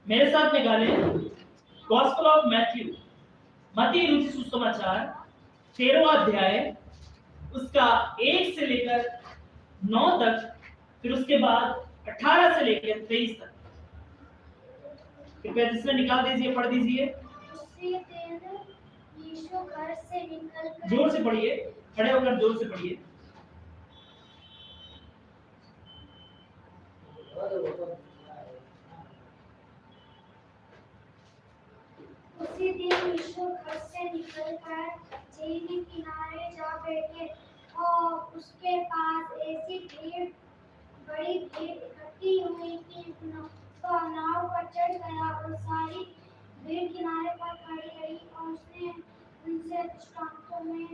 मेरे साथ निकालें गॉस्पेल ऑफ मैथ्यू, मत्ती रुचि सुसमाचार 13वां अध्याय, उसका 1 से लेकर 9 तक, फिर उसके बाद 18 से लेकर 23 तक। कृपया जिसने निकाल दीजिए, पढ़ दीजिए। उसी दिन यीशु घर से निकलकर, जोर से पढ़िए, खड़े होकर जोर से पढ़िए। उसी दिन यीशु घर से निकलकर झील के किनारे जा बैठे और उसके पास ऐसी बड़ी भीड़ इकट्ठी हुई कि वह नाव पर चढ़ गया और सारी भीड़ किनारे पर खड़ी रही और उसने उनसे दृष्टांतों में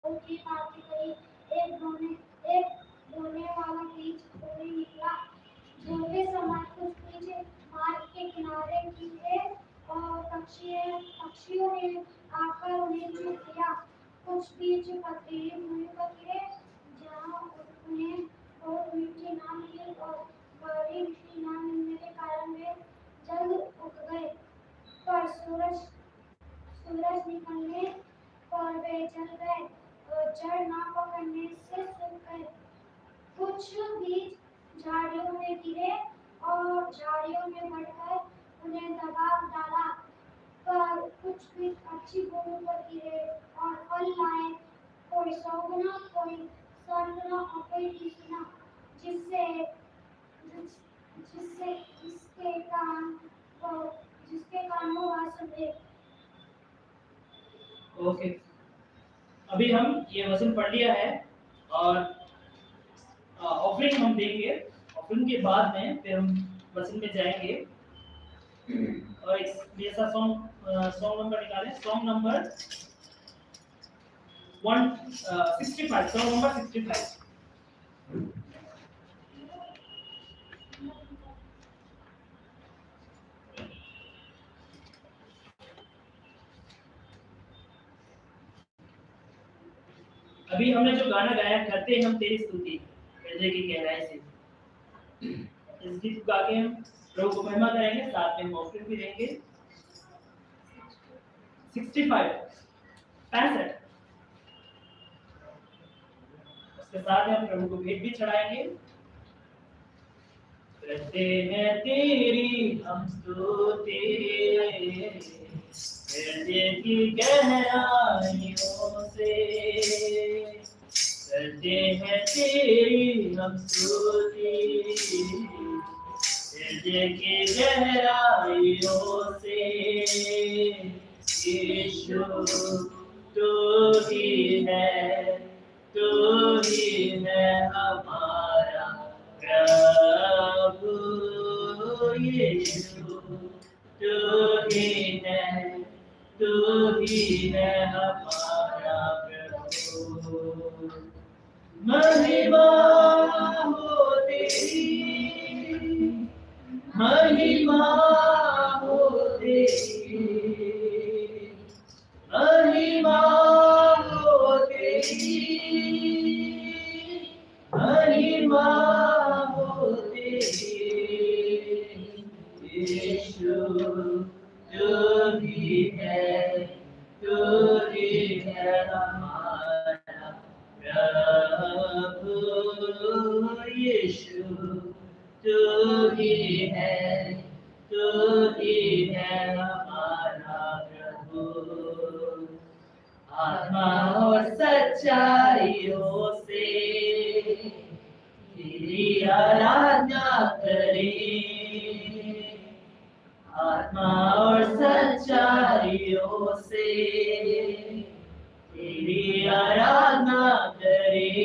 की बातें कही। एक बोने वाला बीज बोने निकला। बोते समय कुछ बीज मार्ग के किनारे गिरे और पक्षियों ने आकर उन्हें चुग लिया। कुछ बीज पथरीली भूमि पर गिरे, जहाँ उन्हें बहुत मिट्टी न मिली और बड़ी मिट्टी न मिलने के कारण वे जल्द उग गए। पर सूरज निकलने पर वे जल गए और जड़ न पकड़ने से सूख गए। कुछ बीज झाड़ियों में गिरे और झाड़ियों में बढ़कर उन्हें दबा डाला। पर कुछ बीज अच्छी भूमि पर गिरे और फल लाए, कोई 100 गुना, कोई 60 गुना और कोई 30 गुना। जिसके कान वो बात सुने। ओके, अभी हम ये वचन पढ़ लिया है और ऑफरिंग हम देंगे। ऑफरिंग के बाद में फिर हम वचन में जाएंगे। और मेरे साथ सॉन्ग नंबर निकालें। Song number 165, song number 65। अभी हमने जो गाना गाया, करते हम तेरी स्तुति हृदय की गहराई से, इस गीत को गा के हम प्रभु को महिमा करेंगे, साथ में ऑफरिंग भी देंगे। 65 उसके साथ हम प्रभु को भेंट भी चढ़ाएंगे। करते हैं तेरी हम स्तुति हृदय की गहराइयों से, करते हैं तेरी हम स्तुति हृदय की गहराइयों से। यीशु तू ही है, तू ही है हमारा प्रभु। यीशु तू ही है, तू ही है हमारा प्रभु। महिमा हो तेरी, महिमा हो तेरी, महिमा हो तेरी, महिमा हो तेरी। यीशु तू ही है, तू ही है हमारा प्रभु। यीशु तू ही है, तू ही है हमारा प्रभु। आत्मा और सच्चाइयों से तेरी आराधना करें, आत्मा और सच्चाइयों से तेरी आराधना करें।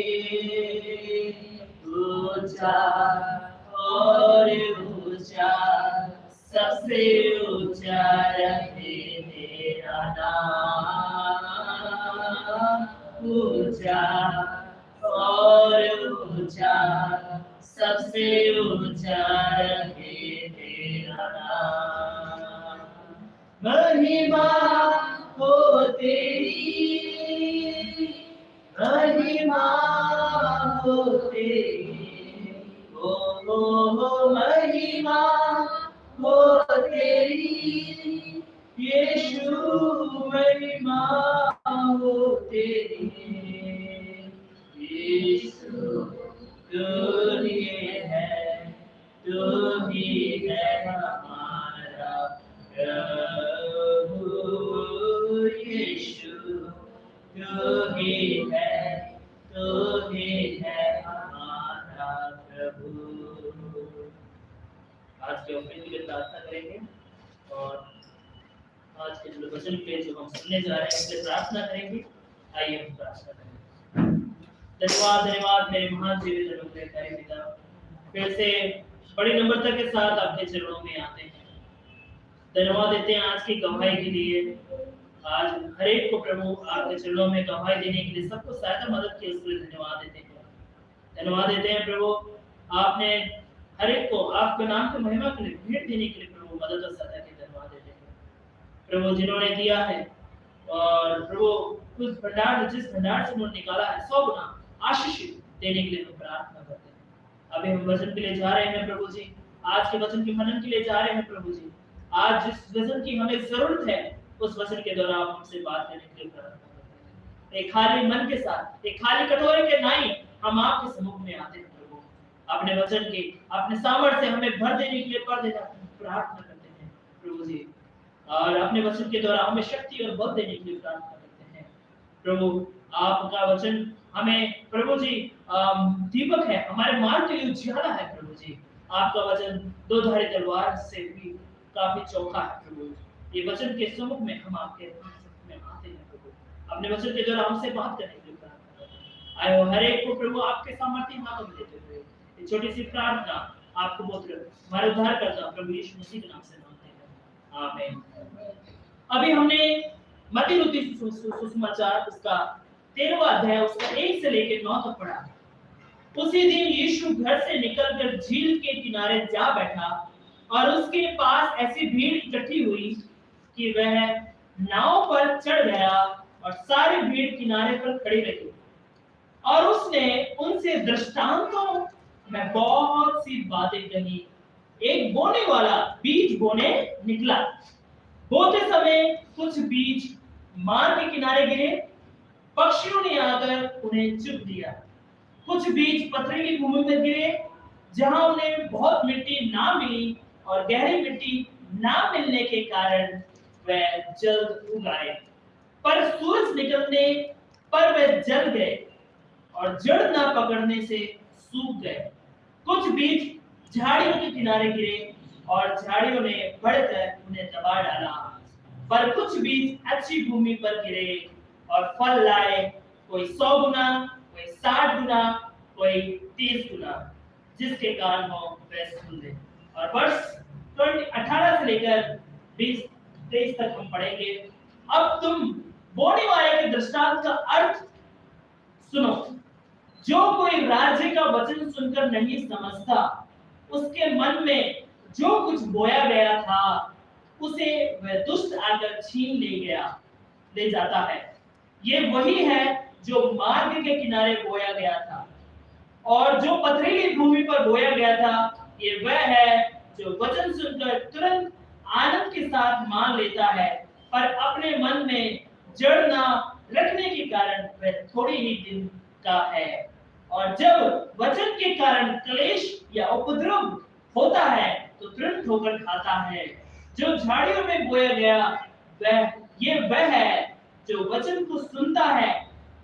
ऊंचा और ऊंचा, सबसे ऊंचा रखे तेरा नाम। ऊंचा और ऊंचा, सबसे ऊंचा रखे तेरा नाम। महिमा हो तेरी, महिमा हो तेरी, महिमा हो तेरी, यीशु महिमा हो तेरी, यीशु तू ही है, तू ही है हमारा प्रभु, यीशु तू ही है, तू ही है हमारा प्रभु। आज के ऑफरिंग के लिए प्रार्थना करेंगे और आज के जो वचन पे जो हम सुनने जा रहे हैं उसके प्रार्थना करेंगे। आइए हम प्रार्थना करें। धन्यवाद धन्यवाद मेरे महान जीवित अनुग्रहकारी पिता, फिर से बड़ी नम्रता के साथ आपके चरणों में आते हैं। धन्यवाद देते हैं आज की गवाही के लिए। आज हर एक को प्रभु आपके चरणों में गवाही देने के लिए, सबको सहायता मदद की उसके लिए धन्यवाद देते हैं। धन्यवाद देते हैं प्रभु, आपने हर एक को आपके नाम की महिमा के लिए भेंट देने के लिए प्रभु मदद और सहायता के धन्यवाद देते हैं प्रभु, जिन्होंने दिया है और प्रभु उस भंडार जिस भंडार से उन्होंने निकाला है 100 गुना आशीष देने के लिए हम प्रार्थना करते हैं। अभी हम वचन के लिए जा रहे हैं प्रभु जी, आज के वचन के मनन के लिए जा रहे हैं प्रभु जी। आज जिस वचन की हमें जरूरत है उस वचन के द्वारा आप हमसे बात करने के लिए प्रार्थना करते हैं। एक खाली मन के साथ, एक खाली कटोरे के नाई हम आपके सम्मुख में आते हैं प्रभु, अपने वचन के अपने सामर्थ्य से हमें भर देने के लिए प्रार्थना करते हैं प्रभु जी, और अपने वचन के द्वारा हमें शक्ति और बल देने के लिए प्रार्थना करते हैं प्रभु। आपका वचन हमें प्रभु जी दीपक है, हमारे मार्ग के लिए उजियारा है प्रभु जी। आपका वचन दो धारी तलवार से भी काफी चौखा है प्रभु। ये वचन के सम्मुख में हम आपके में आते हैं प्रभु, अपने वचन के द्वारा हमसे बात करने के लिए प्रार्थना करते हैं। आए हो हर एक को प्रभु आपके सामर्थ्य हाथों में देते हुए ये छोटी सी प्रार्थना आपको पुत्र हमारे उद्धारकर्ता प्रभु यीशु मसीह के नाम से मांगते हैं, आमीन। अभी हमने मत्ती लूकी सुसमाचार उसका 13वां अध्याय उसका 1 से लेकर 9 तक पढ़ा। उसी दिन यीशु घर से निकलकर झील के किनारे जा बैठा और उसके पास ऐसी भीड़ इकट्ठी हुई कि वह नाव पर चढ़ गया और सारी भीड़ किनारे पर खड़ी रही, और उसने उनसे दृष्टांतों में बहुत सी बातें कही। एक बोने वाला बीज बोने निकला। बोते समय कुछ बीज मार्ग के किनारे गिरे, पक्षियों ने आकर उन्हें चुग दिया। कुछ बीज पथरीली भूमि में गिरे, जहां उन्हें बहुत मिट्टी ना मिली और गहरी मिट्टी ना मिलने के कारण वह जल्द उगाए, पर सूरज निकलने पर वे जल गए और जड़ ना पकड़ने से सूख गए। कुछ बीज झाड़ियों के किनारे गिरे और झाड़ियों ने बढ़कर उन्हें दबा डाला, पर कुछ बीज अच्छी भूमि पर गिरे और फल लाए, कोई 100 गुना, कोई 60 गुना, कोई 30 गुना, जिसके कारण हो वे सुन ले। और वर्ष 18 से लेकर 20-23 तक हम पढ़ेंगे। अब तुम बोने वाले के दृष्टांत का अर्थ सुनो। जो कोई राज्य का वचन सुनकर नहीं समझता, उसके मन में जो कुछ बोया गया था उसे वह दुष्ट आकर छीन ले जाता है। ये वही है जो मार्ग के किनारे बोया गया था, और जो पथरीली भूमि पर बोया गया था ये वह है जो वचन सुनकर तुरंत आनंद के साथ मान लेता है, पर अपने मन में जड़ ना रखने के कारण वह थोड़ी ही दिन का है, और जब वचन के कारण क्लेश या उपद्रव होता है तो तुरंत ठोकर खाता है। जो झाड़ियों में बोया गया वह है जो वचन को सुनता है,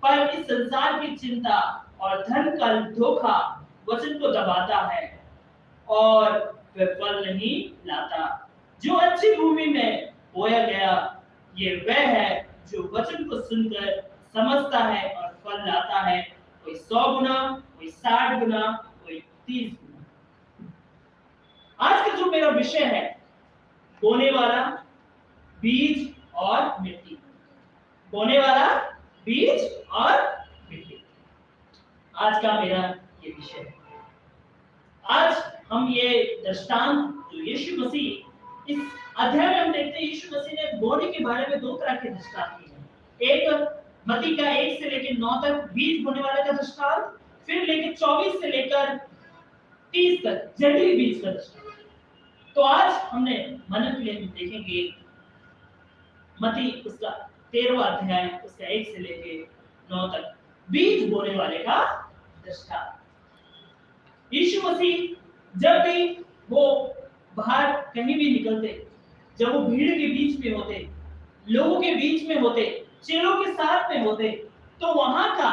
पर इस संसार की चिंता और धन का धोखा वचन को दबाता है और वह फल नहीं लाता। जो अच्छी भूमि में बोया गया ये वह है जो वचन को सुनकर समझता है और फल लाता है, कोई 100 गुना, कोई 60 गुना, कोई 30 गुना। आज का जो मेरा विषय है, बोने वाला, बीज और मिट्टी। बोने वाला, बीज और मिट्टी, आज का मेरा ये विषय है। आज हम ये दृष्टांत जो यीशु मसीह इस अध्याय में हम देखते हैं, यीशु मसीह ने बोने के बारे में 2 तरह के दृष्टांत दिए हैं। एक मत्ती का 1 से लेकर 9 तक बीज बोने वाले का दृष्टांत, फिर लेकर 24 से लेकर 30 तक जंगली बीज का दृष्टांत। तो आज हमने मनन के लिए देखेंगे मत्ती उसका 13वां अध्याय उसका 1 से लेके 9 तक, बीज बोने वाले का दृष्टांत। यीशु मसीह जब भी वो बाहर कहीं भी निकलते, जब वो भीड़ के बीच में होते, लोगों के बीच में होते, चेलों के साथ में होते, तो वहां का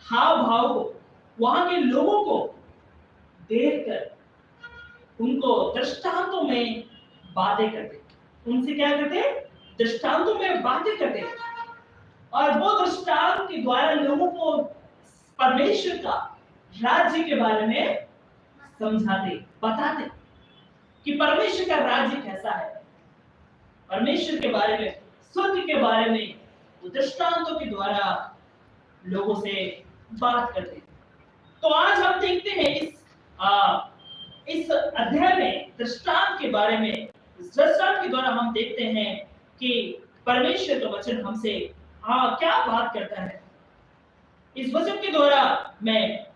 हाव भाव को, वहां के लोगों को देखकर उनको दृष्टांतों में बातें करते, उनसे क्या करते, दृष्टांतों में बातें करते, और वो दृष्टांत के द्वारा लोगों को परमेश्वर का राज्य के बारे में समझाते, बताते कि परमेश्वर का राज्य कैसा है, परमेश्वर के बारे में, स्वर्ग के बारे में वो दृष्टांतों के द्वारा लोगों से बात करते। तो आज हम देखते हैं इस अध्याय में दृष्टांत के बारे में, इस दृष्टांत के द्वारा हम देखते हैं कि परमेश्वर का वचन हमसे क्या बात करता है। इस वचन के द्वारा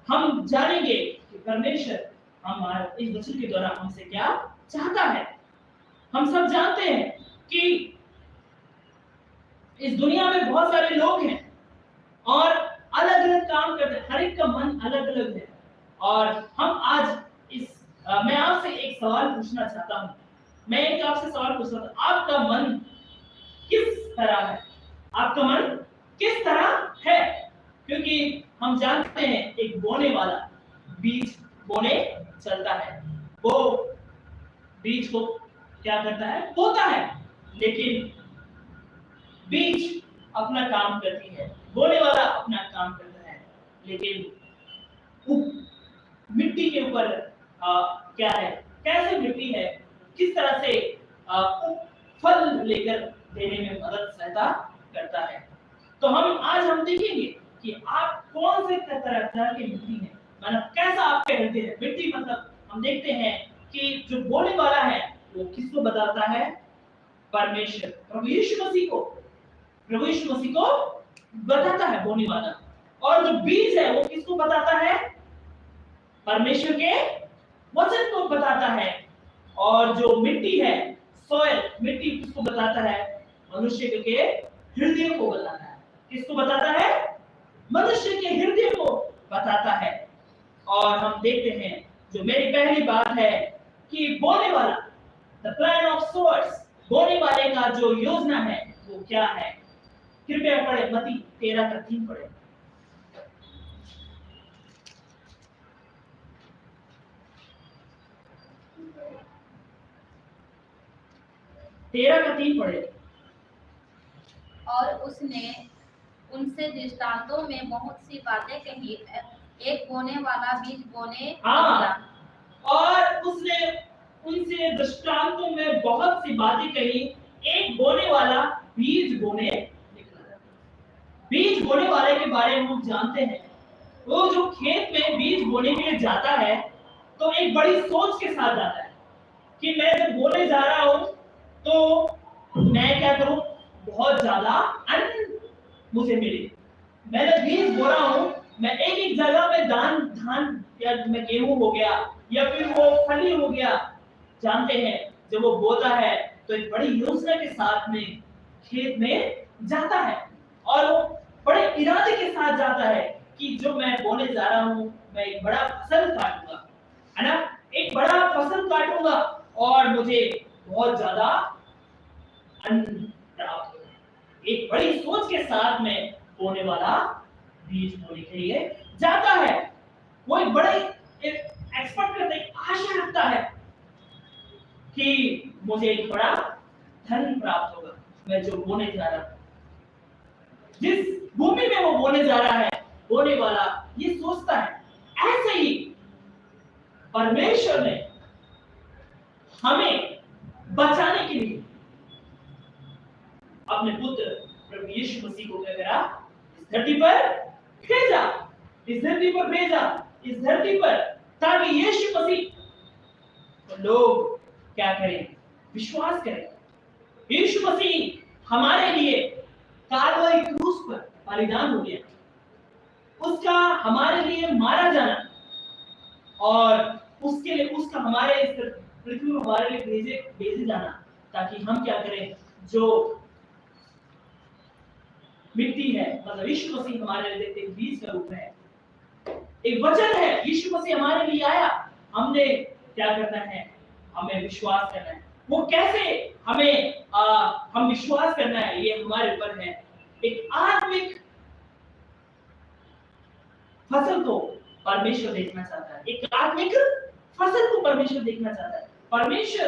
हम जानेंगे कि परमेश्वर हमारे इस वचन के द्वारा हमसे क्या चाहता है। हम सब जानते हैं कि इस दुनिया में बहुत सारे लोग हैं और अलग अलग काम करते हैं, हर एक का मन अलग अलग है। और हम आज मैं आपसे एक सवाल पूछना चाहता हूं, मैं एक आपसे सवाल पूछता हूं, आपका मन किस तरह है, आपका मन किस तरह है? क्योंकि हम जानते हैं एक बोने वाला बीज बोने चलता है, वो बीज को क्या करता है, बोता है, लेकिन बीज अपना काम करती है, बोने वाला अपना काम करता है, लेकिन मिट्टी के ऊपर क्या है, कैसे मिट्टी है, किस तरह से फल लेकर देने में मदद सहायता करता है। तो हम देखेंगे कि आप कौन से तरह की मिट्टी है, मतलब कैसा आपके हृदय है। मिट्टी मतलब हम देखते हैं कि जो बोने वाला है वो किसको बताता है, परमेश्वर, प्रभु यीशु मसीह को बताता है बोने वाला। और जो बीज है वो किसको बताता है, परमेश्वर के वचन को बताता है। और जो मिट्टी है, सॉइल, मिट्टी किसको बताता है, मनुष्य के हृदय को बताता है। किसको बताता है, मनुष्य के हृदय को बताता है। और हम देखते हैं, जो मेरी पहली बात है कि बोने वाला, द प्लान ऑफ सोर्स, बोने वाले का जो योजना है वो क्या है। कृपया पढ़े मत्ती 13:3 पढ़े। 13:3 पढ़े। और उसने उनसे दृष्टांतों में बहुत सी बातें कही, एक बोने वाला बीज बोने निकला। और उसने उनसे दृष्टांतों में बहुत सी बातें कही, एक बोने वाला बीज बोने निकला। बीज बोने वाले के बारे में हम जानते हैं, वो जो खेत में बीज बोने के लिए जाता है तो एक बड़ी सोच के साथ जाता है कि मैं जब बोने जा रहा हूं तो मैं क्या करूं, बहुत ज्यादा अन्न मुझे मिले। मैं जब बीज बो रहा हूं, मैं एक जगह में धान या मैं गेहूं हो गया या फिर वो फली हो गया। जानते हैं जब वो बोता है तो एक बड़ी योजना के साथ में खेत में जाता है और वो बड़े इरादे के साथ जाता है कि जो मैं बोने जा रहा हूं मैं एक बड़ा फसल काटूंगा, है ना, एक बड़ा फसल काटूंगा और मुझे बहुत ज्यादा अन्न प्राप्त होगा। एक बड़ी सोच के साथ में बोने वाला बीज बोने के लिए जाता है। वो एक बड़े एक्सपेक्ट करता है, आशा रखता है कि मुझे एक बड़ा धन प्राप्त होगा, मैं जो बोने जा रहा हूं। जिस भूमि में वो बोने जा रहा है, बोने वाला ये सोचता है। ऐसे ही परमेश्वर ने हमें बचाने के लिए अपने पुत्र प्रभु यीशु मसीह को क्या करा, इस धरती पर भेजा, इस धरती पर भेजा, इस धरती पर, ताकि यीशु मसीह तो लोग क्या करें, विश्वास करें। यीशु मसीह हमारे लिए कालवरी क्रूस पर बलिदान हो गया, उसका हमारे लिए मारा जाना और उसके लिए उसका हमारे इस पृथ्वी में हमारे लिए भेजे जाना, ताकि हम क्या करें, जो मिट्टी है, मतलब यीशु मसीह हमारे लिए देते बीज का रूप है, एक वचन है, यीशु मसीह हमारे लिए आया, हमने क्या करना है, हमें विश्वास करना है। वो कैसे हमें हम विश्वास करना है, ये हमारे ऊपर है। एक आत्मिक फसल को परमेश्वर देखना चाहता है, एक आत्मिक फसल को परमेश्वर देखना चाहता है। परमेश्वर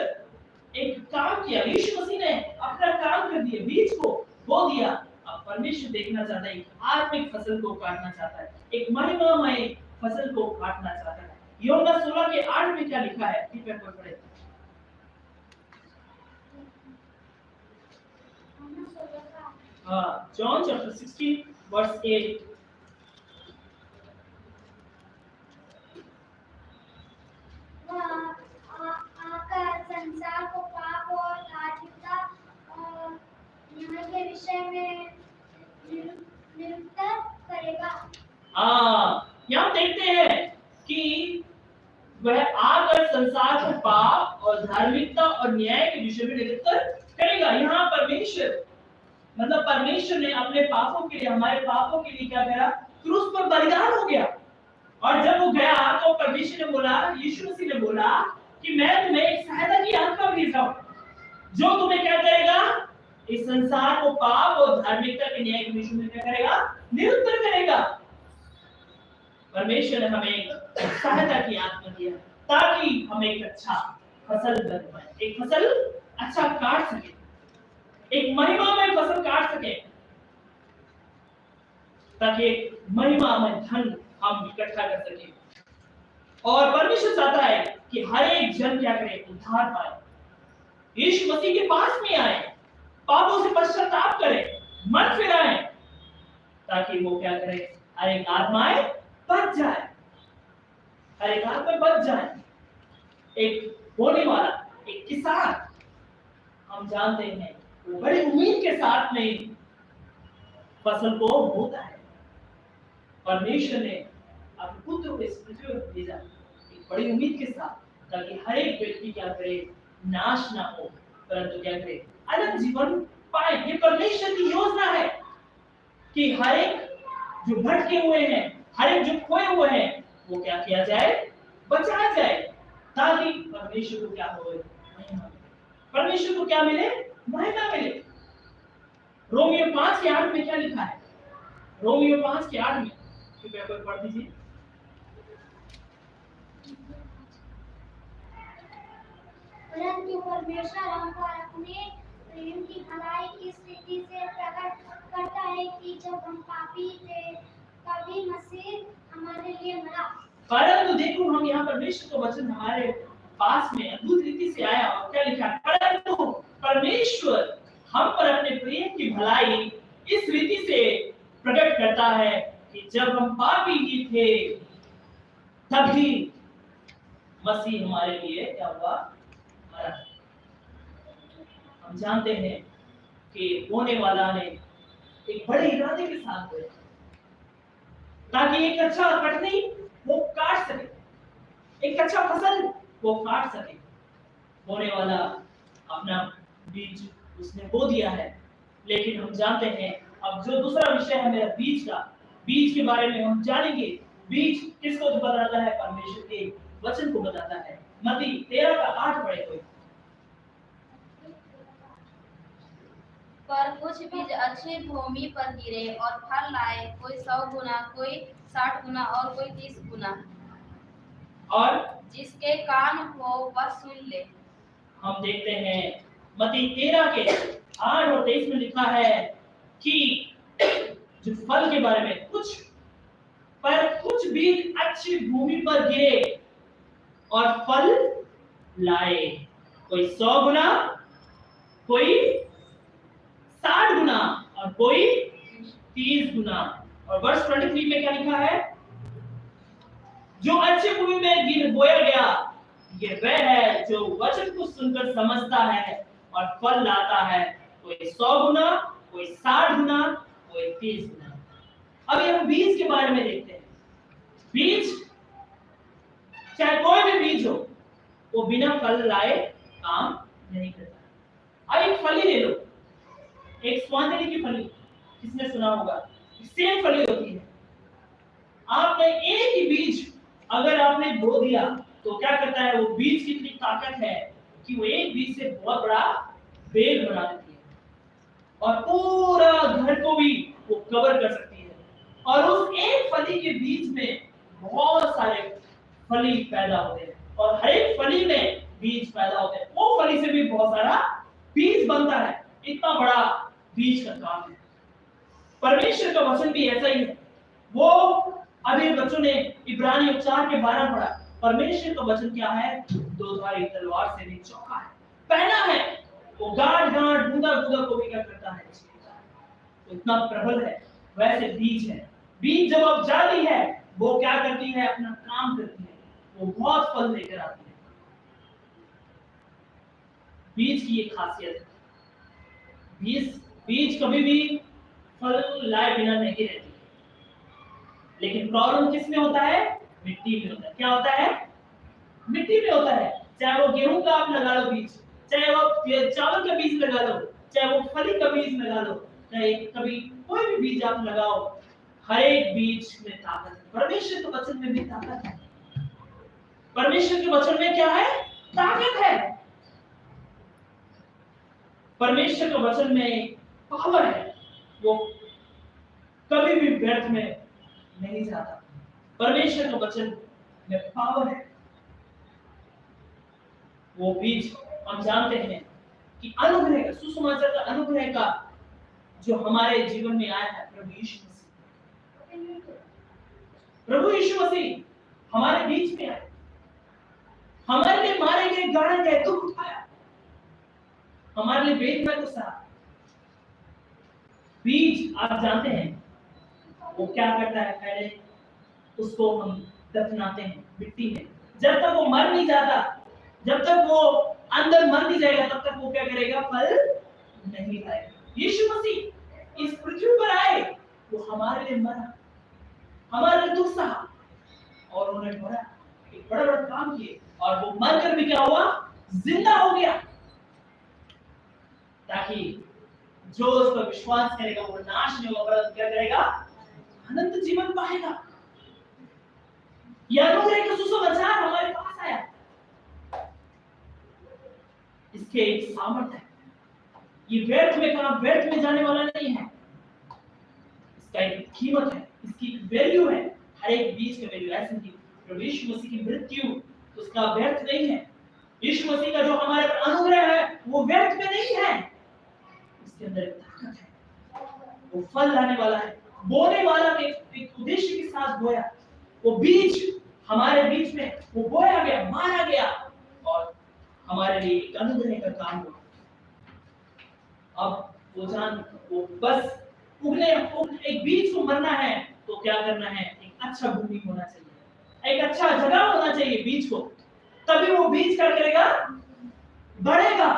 एक काम किया, यीशु मसीह ने अपना काम कर दिया, बीज को बो दिया। अब परमेश्वर देखना चाहता है, एक आत्मिक फसल को काटना चाहता है, एक महिमामय फसल को काटना चाहता है। यूहन्ना 16:8 में क्या लिखा है, कृपया कोई पढ़े। John chapter 16 verse 8। आकर संसार को पाप और धार्मिकता न्याय के विषय में निरुक्त करेगा। यहाँ देखते हैं कि वह आकर संसार को पाप और धार्मिकता और न्याय के विषय में निरुक्त करेगा। यहाँ परमेश्वर मतलब परमेश्वर ने अपने पापों के लिए, हमारे पापों के लिए क्या करा, क्रूस पर बलिदान हो गया। और जब वो गया तो परमेश्वर ने बोला, यीशु मसीह ने बोला कि मैं तुम्हें एक सहायता की आत्मा भेज रहा हूं, जो तुम्हें क्या करेगा, इस संसार को पाप और धार्मिकता के न्याय के विषय में क्या करेगा, निरुक्त करेगा। परमेश्वर ने हमें एक सहायता की आत्मा दिया ताकि हम एक अच्छा फसल बन पाए, एक फसल अच्छा काट सके, एक महिमामय फसल काट सके, ताकि महिमामय धन हम इकट्ठा कर सके। और परमेश्वर चाहता है कि हर एक जन क्या करे, उद्धार पाए, यीशु मसीह के पास में आए, पापों से पश्चाताप करे, मन फिराए, ताकि वो क्या करे, हर एक आत्माएं बच जाए, हर एक आत्मा बच जाए। एक बोने वाला, एक किसान, हम जानते हैं वो बड़ी उम्मीद के साथ में फसल को बोता है। परमेश्वर ने अपने पुत्र को इस पृथ्वी पर भेजा एक बड़ी उम्मीद के साथ, ताकि हर एक व्यक्ति क्या करे, नाश ना हो, परंतु क्या करे, अनंत जीवन पाए। ये परमेश्वर की योजना है कि हर एक जो भटके हुए हैं, हर एक जो खोए हुए हैं, वो क्या किया जाए, बचाया जाए, ताकि परमेश्वर को क्या हो, महिमा, परमेश्वर को क्या मिले, महिमा मिले। रोमियो 5:8 में क्या लिखा है, रोमियो 5:8 में कृपया कोई पढ़ दीजिए। परंतु परमेश्वर हमको अपने प्रेम की भलाई इस रीति से प्रकट करता है कि जब हम पापी थे तभी मसीह हमारे लिए मरा। परंतु देखो, हम यहाँ परमेश्वर का वचन हमारे पास में अद्भुत रीति से आया, और क्या लिखा है, परंतु परमेश्वर हम पर अपने प्रेम की भलाई इस रीति से प्रकट करता है कि जब हम पापी ही थे तभी मसीह हमारे लिए क्या हुआ, मरा। हम जानते हैं कि बोने वाला ने एक बड़े इरादे के साथ बोया, ताकि एक अच्छा कटनी वो काट सके, एक अच्छा फसल वो काट सके। बोने वाला अपना बीज उसने बो दिया है, लेकिन हम जानते हैं, अब जो दूसरा विषय है मेरा बीज का, बीज के बारे में हम जानेंगे। बीज किसको बताता है, परमेश्वर के वचन को बताता है। मत्ती 13:8 पढ़े कोई। पर कुछ बीज अच्छी भूमि पर गिरे और फल लाए, कोई 100 गुना, कोई 60 गुना और कोई 30 गुना। और जिसके कान हो वह सुन ले। हम देखते हैं मत्ती 13:8 और 23 में लिखा है कि जो फल के बारे में, कुछ बीज अच्छी भूमि पर गिरे और फल लाए, कोई 100 गुना, कोई 60 गुना और कोई 30 गुना। और वर्ष 23 में क्या लिखा है, जो अच्छी भूमि में बोया गया, ये वह है जो वचन को सुनकर समझता है और फल लाता है, कोई 100 गुना, कोई 60 गुना, कोई 30 गुना। अभी हम बीज के बारे में देखते हैं। बीज चाहे कोई भी बीज हो वो बिना फल लाए काम नहीं करता। अब एक फली ले लो, एक स्वांजलि की फली, किसने सुना होगा, सेम फली होती है। आपने एक ही बीज अगर आपने बो दिया तो क्या करता है, वो बीज की इतनी ताकत है कि वो एक बीज से बहुत बड़ा पेड़ बना देती है और पूरा घर को भी वो कवर कर सकती है। और उस एक फली के बीज में बहुत सारे फली पैदा होते हैं और हर एक फली में बीज पैदा होते हैं, वो फली से भी बहुत सारा बीज बनता है। इतना बड़ा बीज का काम है। परमेश्वर का वचन भी ऐसा ही है। वो अभी बच्चों ने इब्रानियों 4 के 12 पढ़ा। परमेश्वर का वचन क्या है, दो-धारी तलवार से भी चौका है, पहना है, वो गांठ गांठ बूंदा बूंदा को भी क्या करता है, तो इतना प्रबल है। वैसे बीज है, बीज जब अब जाती है वो क्या करती है, अपना काम करती है, वो बहुत फल लेकर आती है। बीज की एक खासियत है, बीज कभी भी फल लाए बिना नहीं रहती। लेकिन प्रॉब्लम किस में होता है, मिट्टी में होता है। क्या होता है, मिट्टी में होता है। चाहे वो गेहूं का आप लगा लो बीज, चाहे वो चावल का बीज लगा लो, चाहे वो फली का बीज लगा लो, चाहे कभी कोई भी बीज आप लगाओ, हर एक बीज में ताकत है। परमेश्वर के वचन में भी ताकत है। परमेश्वर के वचन में क्या है, ताकत है। परमेश्वर के वचन में पावर है, वो कभी भी व्यर्थ में नहीं जाता। परमेश्वर के वचन में पावर है। वो बीज हम जानते हैं कि अनुग्रह का, सुसमाचार का अनुग्रह का जो हमारे जीवन में आया है, प्रभु यीशु मसीह। प्रभु यीशु मसीह हमारे बीच में आए, हमारे लिए मारे गए, गाड़े गए, दुख उठाया, हमारे लिए वेदना को सहा। बीज आप जानते हैं वो क्या करता है, पहले उसको हम दफनाते हैं मिट्टी में। जब तक वो मर नहीं जाता, जब तक वो अंदर मर नहीं जाएगा, तब तक वो क्या करेगा, फल नहीं लाएगा। यीशु मसीह इस पृथ्वी पर आए, वो हमारे लिए मरा, हमारे लिए दुख सहा और उन्होंने मरा, एक बड़ा बड़ा काम किए और वो मरकर भी क्या हुआ, जिंदा हो गया, ताकि जो उस पर विश्वास करेगा वो नाश नहीं होगा, परंतु क्या करेगा, अनंत जीवन पाएगा। यह अनुग्रह का सुसमाचार हमारे पास आया। इसके एक सामर्थ्य है, ये व्यर्थ में कहां, व्यर्थ में जाने वाला नहीं है। इसका एक कीमत है, इसकी वैल्यू है, हर एक बीज का वैल्यू। ऐसे नहीं, प्रभु यीशु मसीह की मृत्यु उसका व्यर्थ नहीं है। यीशु मसीह का जो हमारे पर अनुग्रह है वो व्यर्थ में नहीं है, इसके अंदर एक ताकत है, वो फल लाने वाला है। बोने वाला के एक उद्देश्य के साथ बोया, वो बीज हमारे बीच में वो बोया गया, मारा गया और हमारे लिए एक अनुग्रह का काम हुआ। अब वो जान, वो बस उगने, एक बीज को मरना है तो क्या करना है, एक अच्छा भूमि होना चाहिए, एक अच्छा जगह होना चाहिए बीज को, तभी वो बीज क्या करेगा, बढ़ेगा,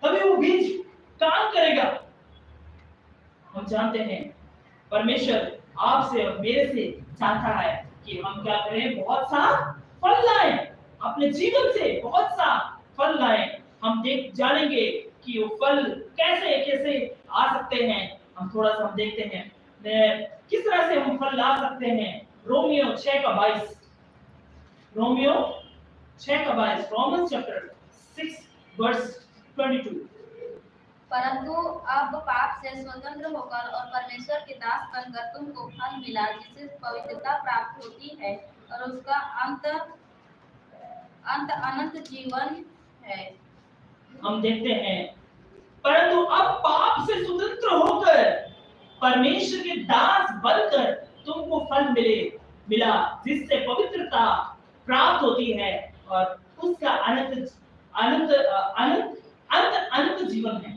तभी वो बीज काम करेगा। हम जानते हैं परमेश्वर आपसे और मेरे से चाहता है कि हम क्या करें, बहुत सा फल लाएं, अपने जीवन से बहुत सा फल लाएं। हम जानेंगे कि वो फल कैसे कैसे आ सकते हैं। हम थोड़ा सा हम देखते हैं किस तरह से हम फल ला सकते हैं। Romeo 6:22, Romeo 6:22, Romans chapter 6:22। परंतु अब पाप से स्वतंत्र होकर और परमेश्वर के दास बनकर तुमको फल मिला, जिससे पवित्रता प्राप्त होती है और उसका अंत अनंत जीवन है। हम देखते हैं परंतु अब पाप से स्वतंत्र होकर परमेश्वर के दास बनकर तुमको फल मिला, जिससे पवित्रता प्राप्त होती है और उसका अनंत जीवन है।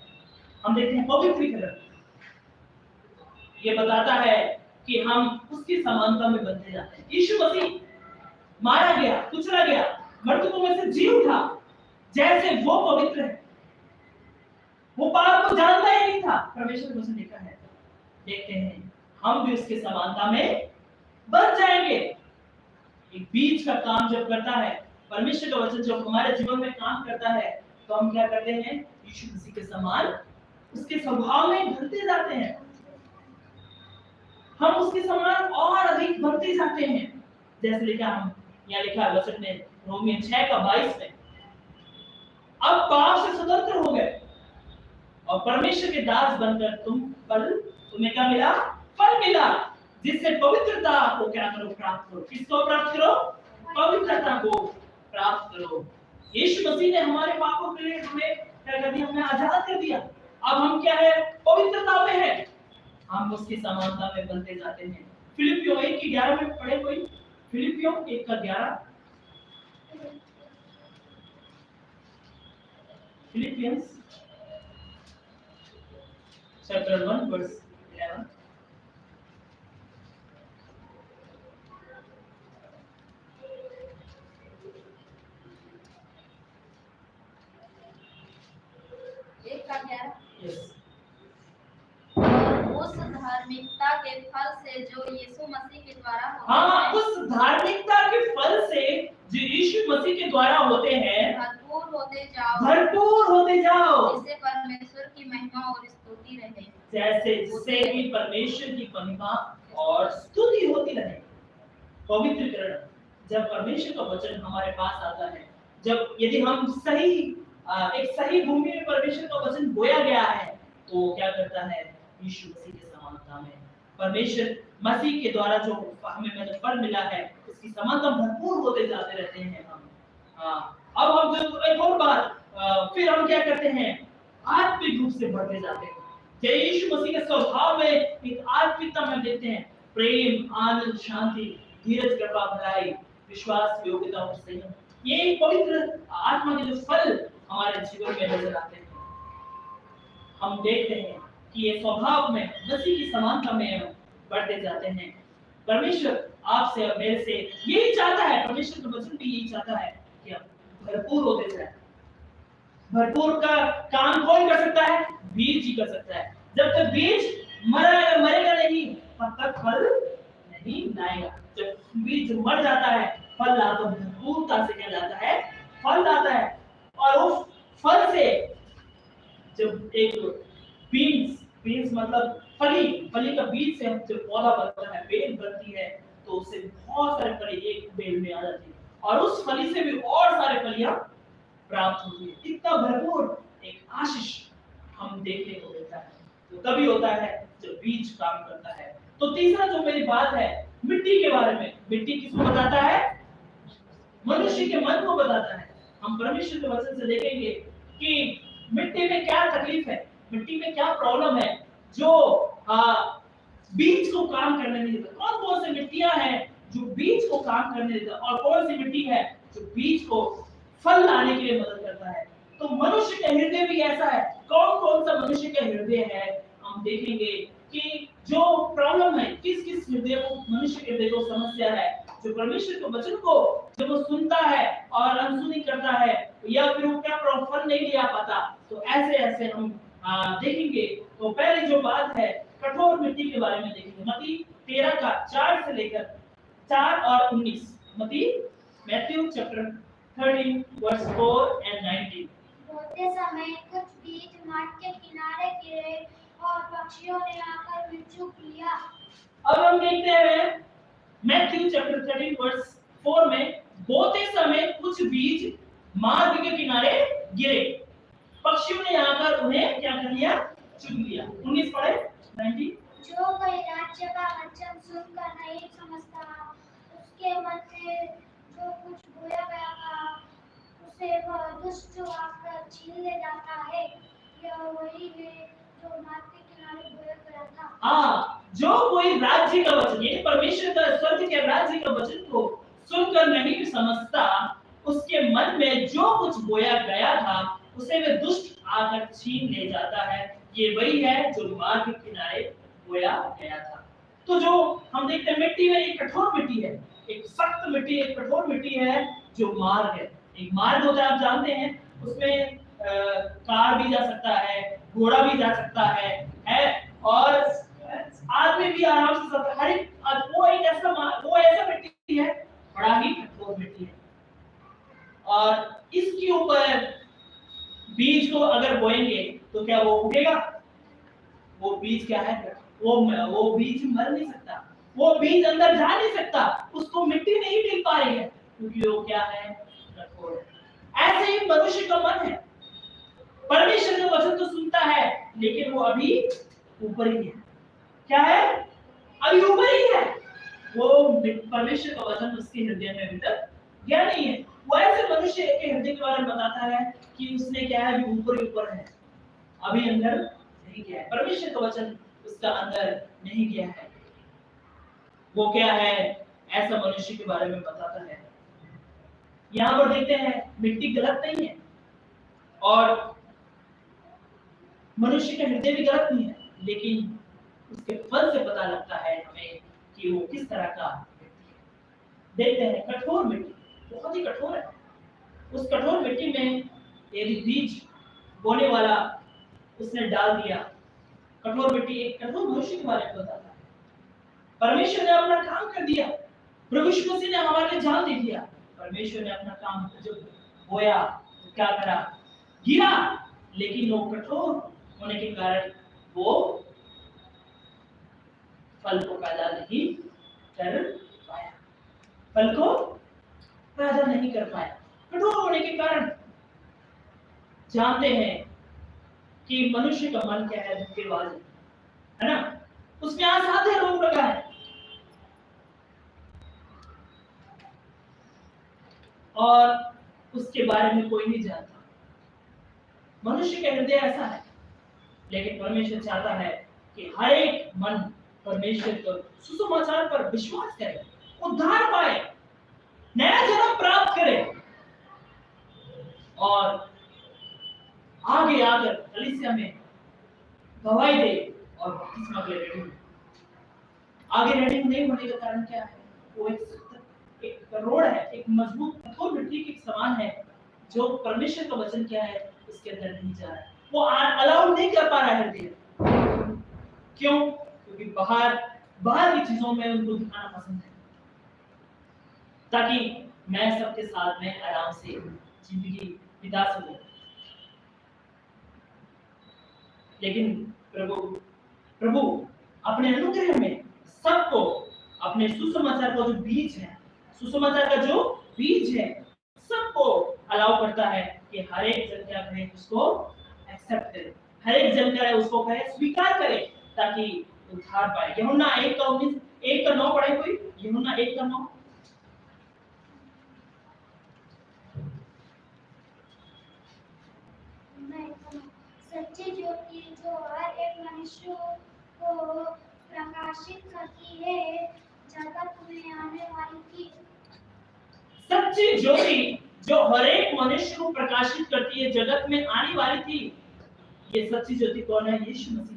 हम देखते हैं पवित्रीकरण, ये बताता है कि हम उसकी समानता में बनते जाते हैं। यीशु मसीह मारा गया, कुचला गया, मृतकों में से जी उठा, जैसे वो पवित्र है, वो पाप को जानता ही नहीं था। परमेश्वर वचन लिखा है, देखते हैं हम भी उसकी समानता में बन जाएंगे। एक बीज का काम जब करता है, परमेश्वर का वचन जब हमारे जीवन में काम करता है, तो हम क्या करते हैं? यीशु मसीह के समान उसके स्वभाव में ढलते जाते हैं, हम उसके समान और अधिक बनते जाते हैं। जैसे लिखा हम यहाँ लिखा है वचन में, रोमियो 6:22 में, अब पाप से स्वतंत्र हो गए और परमेश्वर के दास बनकर तुम्हें क्या मिला? फल मिला, जिससे पवित्रता को क्या करो? प्राप्त करो। किसको प्राप्त करो? पवित्रता को प्राप्त करो। यीशु मसीह ने हमारे पापों के लिए हमें क्या कर दिया? हमें आजाद कर दिया। अब हम क्या है? पवित्रता में है, हम उसकी समानता में बनते जाते हैं। फिलिपियों 1:11 में पढ़े कोई? फिलिपियों 1:11, फिलिपियंस chapter 1 verse 11। Yes। उस धार्मिकता के फल से जो यीशु मसीह के द्वारा होते हाँ, हैं, उस धार्मिकता के फल से जो यीशु मसीह के द्वारा होते हैं, भरपूर होते जाओ, भरपूर होते जाओ, जिससे परमेश्वर की महिमा और स्तुति रहे। जिससे कि परमेश्वर की महिमा और स्तुति होती रहे। पवित्रीकरण, जब परमेश्वर का वचन हमारे पास आता है, जब यदि हम एक सही भूमि में परमेश्वर का वचन बोया गया है, तो क्या करता है? यीशु मसीह के समानता में परमेश्वर मसीह के द्वारा जो हमें फल मिला है, उसकी समानता भरपूर होते जाते रहते हैं हम। अब हम जो एक और बात, फिर हम क्या करते हैं? आत्मिक रूप से बढ़ते जाते हैं। जय यीशु मसीह के स्वभाव में एक आत्मिकता में देखते हैं, प्रेम, आनंद, शांति, धीरज, कृपा, भलाई, विश्वास, योग्यता और संयम। ये पवित्र आत्मा के जो फल हमारे जीवन में नजर आते हैं, हम देखते हैं कि ये स्वभाव में मसीह की समानता में बढ़ते जाते हैं। परमेश्वर आपसे और मेरे से यही चाहता है, परमेश्वर का वचन भी यही चाहता है कि हम भरपूर होते जाएं। भरपूर का काम कौन कर सकता है? बीज ही कर सकता है। जब तक बीज मरेगा नहीं, तब तक फल नहीं लाएगा। जब बीज मर जाता है, फल लाता है, भरपूरता से क्या लाता है? फल लाता है। और उस फल से जब एक बीन्स मतलब फली का बीज से जब पौधा बनता है, बेल बनती है, तो उससे बहुत सारे फली एक बेल में आ जाती है और उस फली से भी और सारे फलियां प्राप्त होती है। इतना भरपूर एक आशीष हम देखने को मिलता है। तो तभी होता है जब बीज काम करता है। तो तीसरा जो मेरी बात है, मिट्टी के बारे में। मिट्टी किसको बताता है? मनुष्य के मन को बताता है। हम परमेश्वर के वचन से देखेंगे कि मिट्टी में क्या तकलीफ है, मिट्टी में क्या प्रॉब्लम है जो बीज को काम करने नहीं देता। कौन कौन सी मिट्टियां हैं जो बीज को काम करने देता, और कौन सी मिट्टी है जो बीज को फल लाने के लिए मदद करता है। तो मनुष्य का हृदय भी ऐसा है। कौन कौन सा मनुष्य का हृदय है, हम देखेंगे कि जो प्रॉब्लम है, किस किस हृदय को, मनुष्य के हृदय को समस्या है, जो परमेश्वर के वचन को जब वो सुनता है और अनसुनी करता है, या फिर वो क्या फल नहीं लिया पाता, तो ऐसे हम देखेंगे। तो पहले जो बात है कठोर मिट्टी के बारे में देखेंगे। मत्ती 13:4 से लेकर 4 और 19। Matthew chapter 13 verse 4 and 19। बोते समय कुछ बीज मार्ग के किनारे गिरे और पक्षियों ने आकर उन्हें चुग लिया। अब हम देखते हैं मैथ्यू चैप्टर 13 verse 4 में, बोते समय कुछ बीज मार्ग के किनारे गिरे, पक्षियों ने आकर उन्हें क्या कर लिया? चुग लिया। 19 पढ़े 19। जो कोई राज्य का वचन सुनकर नहीं समझता, उसके मन में जो कुछ बोया गया था, उसे वह दुष्ट आकर छीन ले जाता है। यह वही है जो मार्ग के किनारे बोया गया था। जो कोई राज्य का वचन, ये परमेश्वर का, स्वर्ग के राज्य का वचन को सुनकर नहीं समझता, उसके मन में जो कुछ बोया गया था, उसे वे दुष्ट आकर छीन ले जाता है। ये वही है जो मार्ग के किनारे बोया गया था। तो जो हम देखते हैं मिट्टी में एक कठोर मिट्टी है, एक सख्त मिट्टी, एक कठोर मिट्टी है जो मार्ग है। एक मार्ग होता है, आप जानते हैं, उसमें कार भी जा सकता है, घोड़ा भी जा सकता है और आदमी भी आराम से सकता है। वो ऐसा मिट्टी है, बड़ा ही कठोर मिट्टी है। और इसके ऊपर बीज को अगर बोएंगे तो क्या वो उगेगा? वो बीज क्या है? वो बीज मर नहीं सकता, वो बीज अंदर जा नहीं सकता, उसको मिट्टी नहीं मिल पा रही है क्योंकि वो क्या है? कठोर है। ऐसे ही मनुष्य का मन है, परमेश्वर का वचन तो सुनता है लेकिन वो अभी ऊपर ही है। क्या है? अभी ऊपर ही है। वो परमेश्वर का वचन उसके हृदय में अभी तक गया नहीं है। वो ऐसे मनुष्य के हृदय के बारे में बताता है कि उसने क्या है? अभी ऊपर ही ऊपर है, अभी अंदर नहीं गया है। परमेश्वर का वचन उसका अंदर नहीं गया है। वो क्या है? ऐसा मनुष्य के बारे में बताता है। यहाँ पर देखते हैं मिट्टी गलत नहीं है और मनुष्य का हृदय भी गलत नहीं है, लेकिन उसके फल से पता लगता है हमें कि वो किस तरह का मिट्टी है। देखते हैं कठोर मिट्टी, बहुत ही कठोर है। उस कठोर मिट्टी में यदि बीज बोने वाला उसने डाल दिया, कठोर मिट्टी एक कठोर मनुष्य के बारे में बताता है। परमेश्वर ने अपना काम कर दिया, प्रभु यीशु मसीह ने हमारे लिए जान दे दिया। परमेश्वर ने अपना काम जब बोया तो क्या करा? गिरा, लेकिन वो कठोर होने के कारण वो फल को पैदा नहीं कर पाया, फल को पैदा नहीं कर पाया। कठोर होने के कारण जानते हैं कि मनुष्य का मन क्या है? धोखेबाज है ना? उसमें असाध्य रोग लगा है और उसके बारे में कोई नहीं जानता। मनुष्य का हृदय ऐसा है, लेकिन परमेश्वर चाहता है कि हर एक मन परमेश्वर को सुसमाचार पर विश्वास करे, उद्धार पाए, नया जन्म प्राप्त करे और आगे आकर कलीसिया में गवाही दे और बपतिस्मा के लिए रेडी हो। आगे रेडी नहीं होने का कारण क्या है? वो एक रोड है, एक मजबूत कठोर मिट्टी के समान है जो परमेश्वर का वचन क्या है उसके अंदर नहीं जा रहा है। वो अलाउ नहीं कर पा रहा है हृदय। क्यों? क्योंकि बाहर की चीजों में उनको दिखाना पसंद है, ताकि मैं सबके साथ में आराम से जिंदगी बिता सकूं। लेकिन प्रभु अपने अनुग्रह में सबको अपने सुसमाचार का जो बीज है, सुसमाचार का जो बीज है, सबको अलाउ करता है कि हर एक जन क्या करे? उसको एक्सेप्ट करे, हर एक जन क्या है उसको कहे स्वीकार करे, ताकि उद्धार पाए। यूहन्ना 1:9 पढ़े कोई? यूहन्ना 1:9। सच्ची ज्योति जो हर एक मनुष्य को प्रकाशित करती है, जगत में आने वाली थी। सच्ची ज्योति जो हर एक मनुष्य को प्रकाशित करती है, जगत में आने वाली थी। ये सच्ची ज्योति कौन है? यीशु मसीह।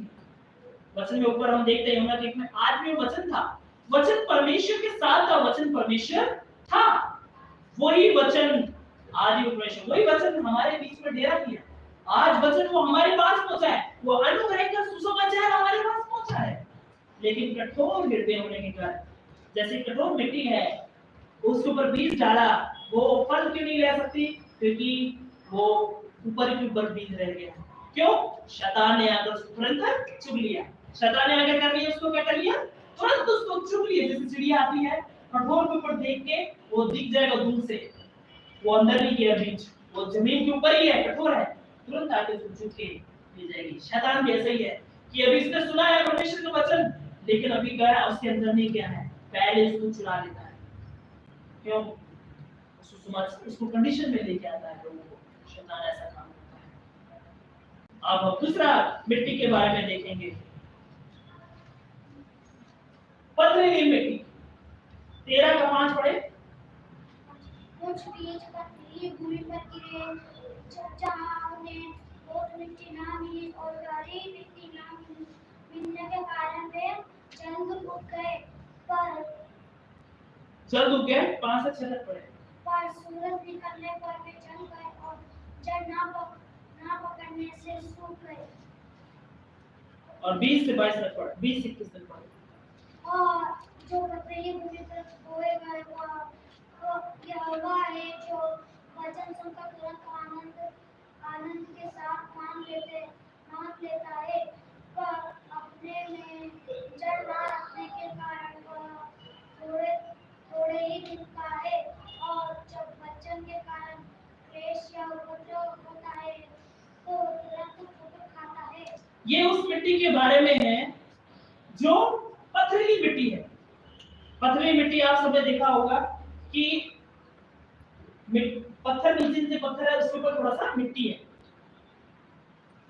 वचन में ऊपर हम देखते हैं यूहन्ना 1 में आदि में वचन था, वचन परमेश्वर के साथ था, वचन परमेश्वर था। वही वचन आदि में परमेश्वर, वही वचन हमारे बीच में डेरा किया। आज वचन वो हमारे पास पहुंचा है, वो अनुग्रह का सुसमाचार हमारे पास पहुंचा है। लेकिन कठोर हृदय होने के कारण, जैसे कठोर मिट्टी है, उसके ऊपर बीज डाला, वो फल क्यों नहीं ले सकती? क्योंकि वो ऊपर के ऊपर बीज रह गया। क्यों? शैतान ने आकर तुरंत चुग लिया। शैतान ने आकर कर लिया, उसको क्या कर लिया? तुरंत उसको चुग लिया। जैसे चिड़िया आती है, कठोर के ऊपर देख के वो दिख जाएगा दूर से, वो अंदर नहीं गया बीज, वो जमीन के ऊपर ही है, कठोर है, तुरंत आके उसको चुग के ले जाएगी। शैतान भी ऐसा ही है कि अभी इसने सुना है परमेश्वर का वचन, लेकिन अभी गया उसके अंदर नहीं गया है, पहले उसको चुरा लेता है। क्यों? उसको कंडीशन में लेके आता है लोगों को। शैतान ऐसा काम करता है। अब हम दूसरा मिट्टी के बारे में देखेंगे, पथरीली मिट्टी। 13:5 पढ़े। कुछ बीज पथरीली भूमि पर गिरे, जहाँ उन्हें बहुत मिट्टी ना मिली और गहरी मिट्टी ना मिलने के कारण वे जल्द उग गए। जल्द उग गए, 5 से 6 तक पढ़े। पर सूरज निकलने पर वे जल गए और जड़ ना पकड़ने से सूख गए। और 20 से 22 तक पढ़े, 20 से 21 तक पढ़े। और जो पथरीली भूमि पर बोए गए वह तो यहोवा है जो वचन सुनकर तुरंत आनंद के साथ मान लेता है, पर अपने में जड़ ना रखने के कारण वह थोड़े थोड़े ही दिन का है, और जब वचन के कारण क्लेश या उपद्रव होता है तो तुरंत ठोकर खाता है। ये उस मिट्टी के बारे में है जो पथरीली मिट्टी है। पथरीली मिट्टी आप सबने देखा होगा कि पत्थर नीचे से पत्थर है, उसके ऊपर थोड़ा सा मिट्टी है,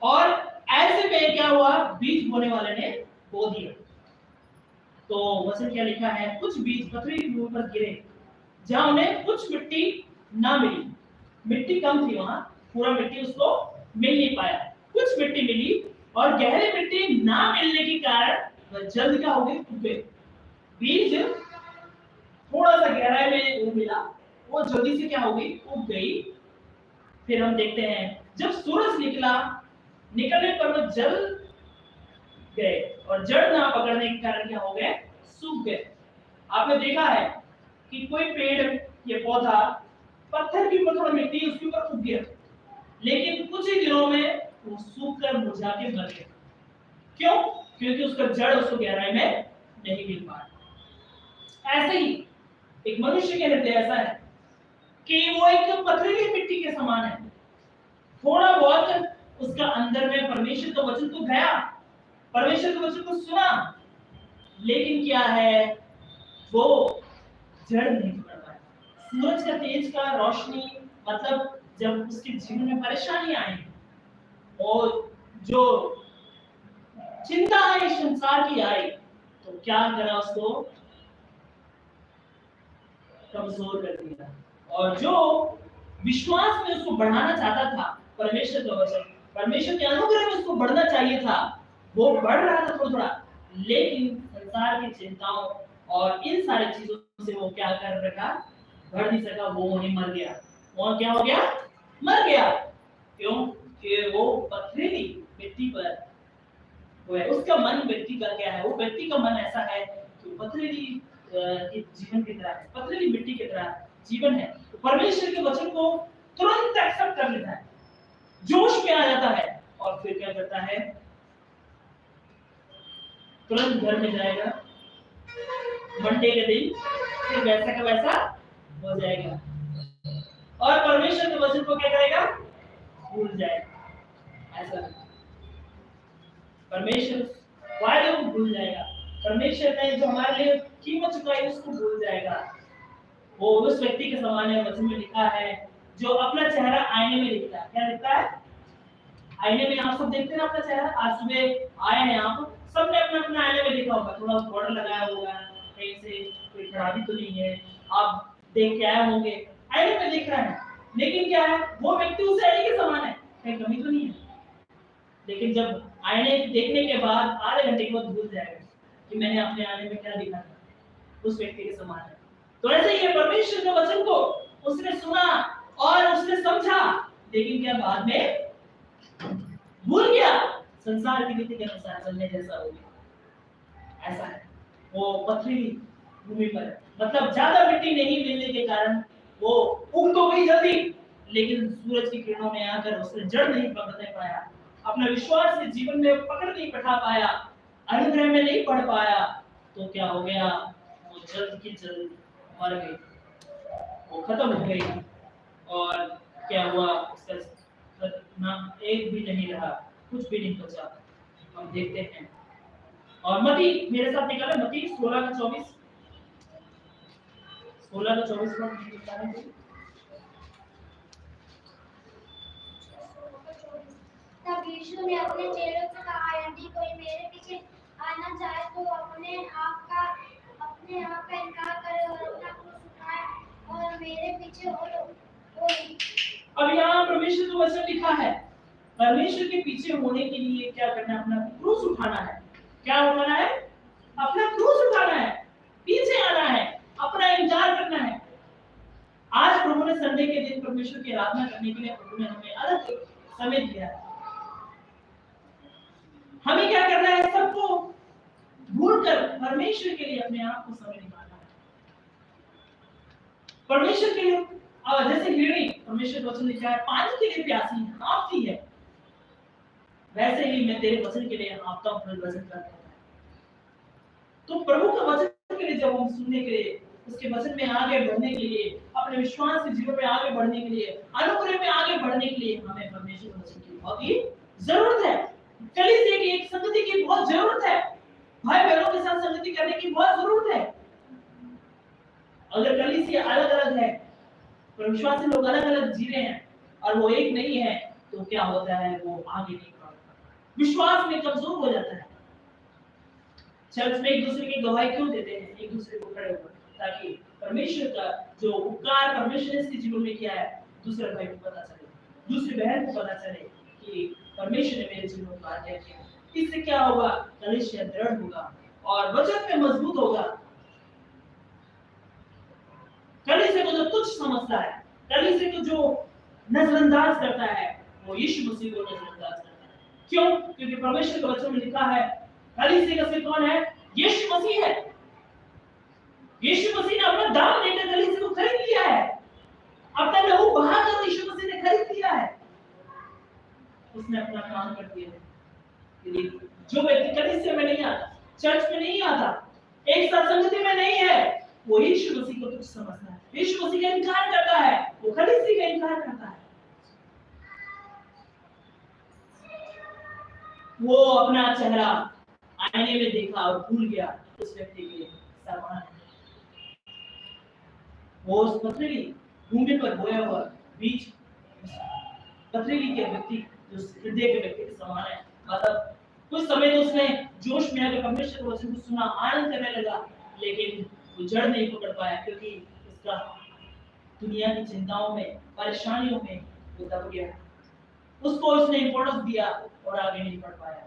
और ऐसे में क्या हुआ, बीज बोने वाले ने बो दिया। तो वचन क्या लिखा है, कुछ बीज पथरीली भूमि पर गिरे जहां उन्हें कुछ मिट्टी ना मिली, मिट्टी कम थी वहां, पूरा मिट्टी उसको मिल नहीं पाया, कुछ मिट्टी मिली, और गहरी मिट्टी ना मिलने के कारण वह जल्द क्या हो गई, उग गई। बीज थोड़ा सा गहराई में वो मिला, वो जल्दी से क्या हो गई, उग गई। फिर हम देखते हैं जब सूरज निकलने पर वो जल गए, और जड़ ना पकड़ने के कारण क्या हो गए, सूख गए। आपने देखा है कि कोई पेड़ या पौधा पत्थर के ऊपर थोड़ा मिट्टी उसके ऊपर उग गया, लेकिन कुछ ही दिनों में वो सूख कर मुरझा के मर गया। क्यों? क्योंकि उसका जड़ उसको गहराई में नहीं मिल पाया। ऐसे ही एक मनुष्य के हृदय ऐसा है कि वो एक पथरीली मिट्टी के समान है। थोड़ा बहुत उसका अंदर में परमेश्वर का वचन तो गया, परमेश्वर के वचन को सुना, लेकिन क्या है, वो जड़ नहीं पकड़ पाया। सूरज का तेज का रोशनी, मतलब जब उसके जीवन में परेशानी आई और जो चिंता है इस संसार की आई, तो क्या करा, उसको कमजोर कर दिया। और जो विश्वास में उसको बढ़ाना चाहता था, परमेश्वर का वचन, परमेश्वर के अनुग्रह में उसको बढ़ना चाहिए था, वो बढ़ रहा था थोड़ा थोड़ा, लेकिन संसार की चिंताओं और इन सारी चीजों से वो क्या कर रखा, बढ़ नहीं सका, वो वहीं मर गया। और क्या हो गया, मर गया। क्यों? कि वो पथरीली मिट्टी पर वो है, उसका मन व्यक्ति का क्या है, वो व्यक्ति का मन ऐसा है कि पथरीली जीवन की तरह है, पथरीली मिट्टी की तरह जीवन है। तो परमेश्वर के वचन को तुरंत एक्सेप्ट कर लेता है, जोश में आ जाता है, और फिर क्या करता है, तुरंत घर में जाएगा, मंडे के दिन फिर वैसा का वैसा हो जाएगा, और परमेश्वर के वचन को क्या करेगा, भूल जाएगा। ऐसा परमेश्वर वायदे को भूल जाएगा, परमेश्वर ने जो हमारे लिए कीमत चुकाई उसको भूल जाएगा। वो उस व्यक्ति के समान है, वचन में लिखा है, जो अपना चेहरा आईने में दिखता है। क्या दिखता है? आईने में आप सब देखते हैं अपना चेहरा। आज सुबह आए हैं आप, सबने अपना अपना आईने में देखा होगा, थोड़ा बॉर्डर लगाया होगा, कहीं से कोई खराबी तो नहीं है, आप देख के आए होंगे, आईने में देख रहे हैं, लेकिन क्या है, वो व्यक्ति उस आईने के समान है, कहीं कमी तो नहीं है। लेकिन जब आईने देखने के बाद आधे घंटे के बाद भूल जाएगा कि मैंने अपने आईने में क्या देखा था, उस व्यक्ति के समान है। तो ऐसे ही परमेश्वर के वचन को उसने सुना और उसने समझा, लेकिन क्या बाद में भूल गया, संसार की रीति के अनुसार चलने जैसा हो गया। ऐसा है, वो पथरीली भूमि पर है, मतलब ज्यादा मिट्टी नहीं मिलने के कारण वो उग तो गई जल्दी, लेकिन सूरज की किरणों में आकर उसने जड़ नहीं पकड़ने पाया, अपना विश्वास से जीवन में पकड़ नहीं बैठा पाया, अनुग्रह में नहीं पढ़ पाया, तो क्या हो गया, वो जल्द की जल्द मर गई, वो खत्म हो गई। और क्या हुआ, उसका ना एक भी नहीं रहा, कुछ भी नहीं बचा। हम देखते हैं, और मती मेरे साथ निकाले, मती 16 का 24 पर निकालें। तब यीशु ने अपने चेलों से कहा, यदि कोई मेरे पीछे आना चाहे तो अपने आप का इनकार करे और अपना क्रूस उठाए और मेरे पीछे हो लो। अब यहाँ परमेश्वर का वचन लिखा है, परमेश्वर के पीछे होने के लिए क्या करना है, अपना क्रूस उठाना है। क्या उठाना है? अपना क्रूस उठाना है, पीछे आना है, अपना इनकार करना है। आज प्रभु ने संडे के दिन परमेश्वर की आराधना करने के लिए प्रभु ने हमें अलग समय दिया है। हमें क्या करना है, सबको भूलकर परमेश्वर के लिए अपने आप को समय निकालना है। परमेश्वर के लिए जैसे हिरणी परमेश्वर वचन लिखा है पानी के लिए प्यासी है, हाँफती है, वैसे ही मैं तेरे वचन के लिए हाँफता हूँ, वचन करता हूँ। तो प्रभु का वचन के लिए जब हम सुनने के लिए, उसके वचन में आगे बढ़ने के लिए, अपने विश्वास के जीवन में आगे बढ़ने के लिए, अनुग्रह में आगे बढ़ने के लिए हमें परमेश्वर के वचन की बहुत ही जरूरत है। कलीसिया की एक संगति की बहुत जरूरत है, भाई बहनों के साथ संगति करने की बहुत जरूरत है। अगर कलीसिया अलग अलग है, विश्वासी लोग अलग अलग जी रहे हैं और वो एक नहीं है, तो क्या होता है, वो आगे नहीं बढ़ता, विश्वास में कमजोर हो जाता है। चर्च में एक दूसरे की गवाही क्यों देते हैं, एक दूसरे को खड़े होकर, ताकि परमेश्वर का जो उपकार परमेश्वर ने इसके जीवन में किया है दूसरे भाई को पता चले, दूसरी बहन को पता चले कि परमेश्वर ने मेरे जीवन में कार्य किया। इससे क्या होगा, कलीसिया दृढ़ होगा और वचन में मजबूत होगा। कलीसिया को जो तुच्छ समझता है, कलीसिया को जो नजरअंदाज करता है, वो यीशु मसीह को नजरअंदाज करता है। क्यों? क्योंकि परमेश्वर के वचन में लिखा है कलीसिया का सिर कौन है, यीशु मसीह है। यीशु मसीह ने अपना दाम देकर कलीसिया को खरीद लिया है, अपना लहू बहाकर यीशु मसीह ने खरीद लिया है, उसने अपना काम कर दिया है। जो व्यक्ति कलीसिया में नहीं आता, चर्च में नहीं आता, एक साथ संगति में नहीं है, वो यीशु मसीह को तुच्छ समझता है, यीशु मसीह का इनकार करता है, वो कलीसिया का इनकार करता है। वो अपना चेहरा आईने में देखा और भूल गया उस व्यक्ति के समान है। वो उस पथरीली भूमि पर बोया हुआ बीज पथरीली के व्यक्ति, जो हृदय के व्यक्ति के समान है। मतलब कुछ समय तो उसने जोश में आकर परमेश्वर के वचन को सुना, आनंद करने लगा, लेकिन वो जड़ नहीं पकड़ पाया, क्योंकि उसका दुनिया की चिंताओं में, परेशानियों में वो दब गया। उसको उसने इंपॉर्टेंस दिया और आगे नहीं बढ़ पाया।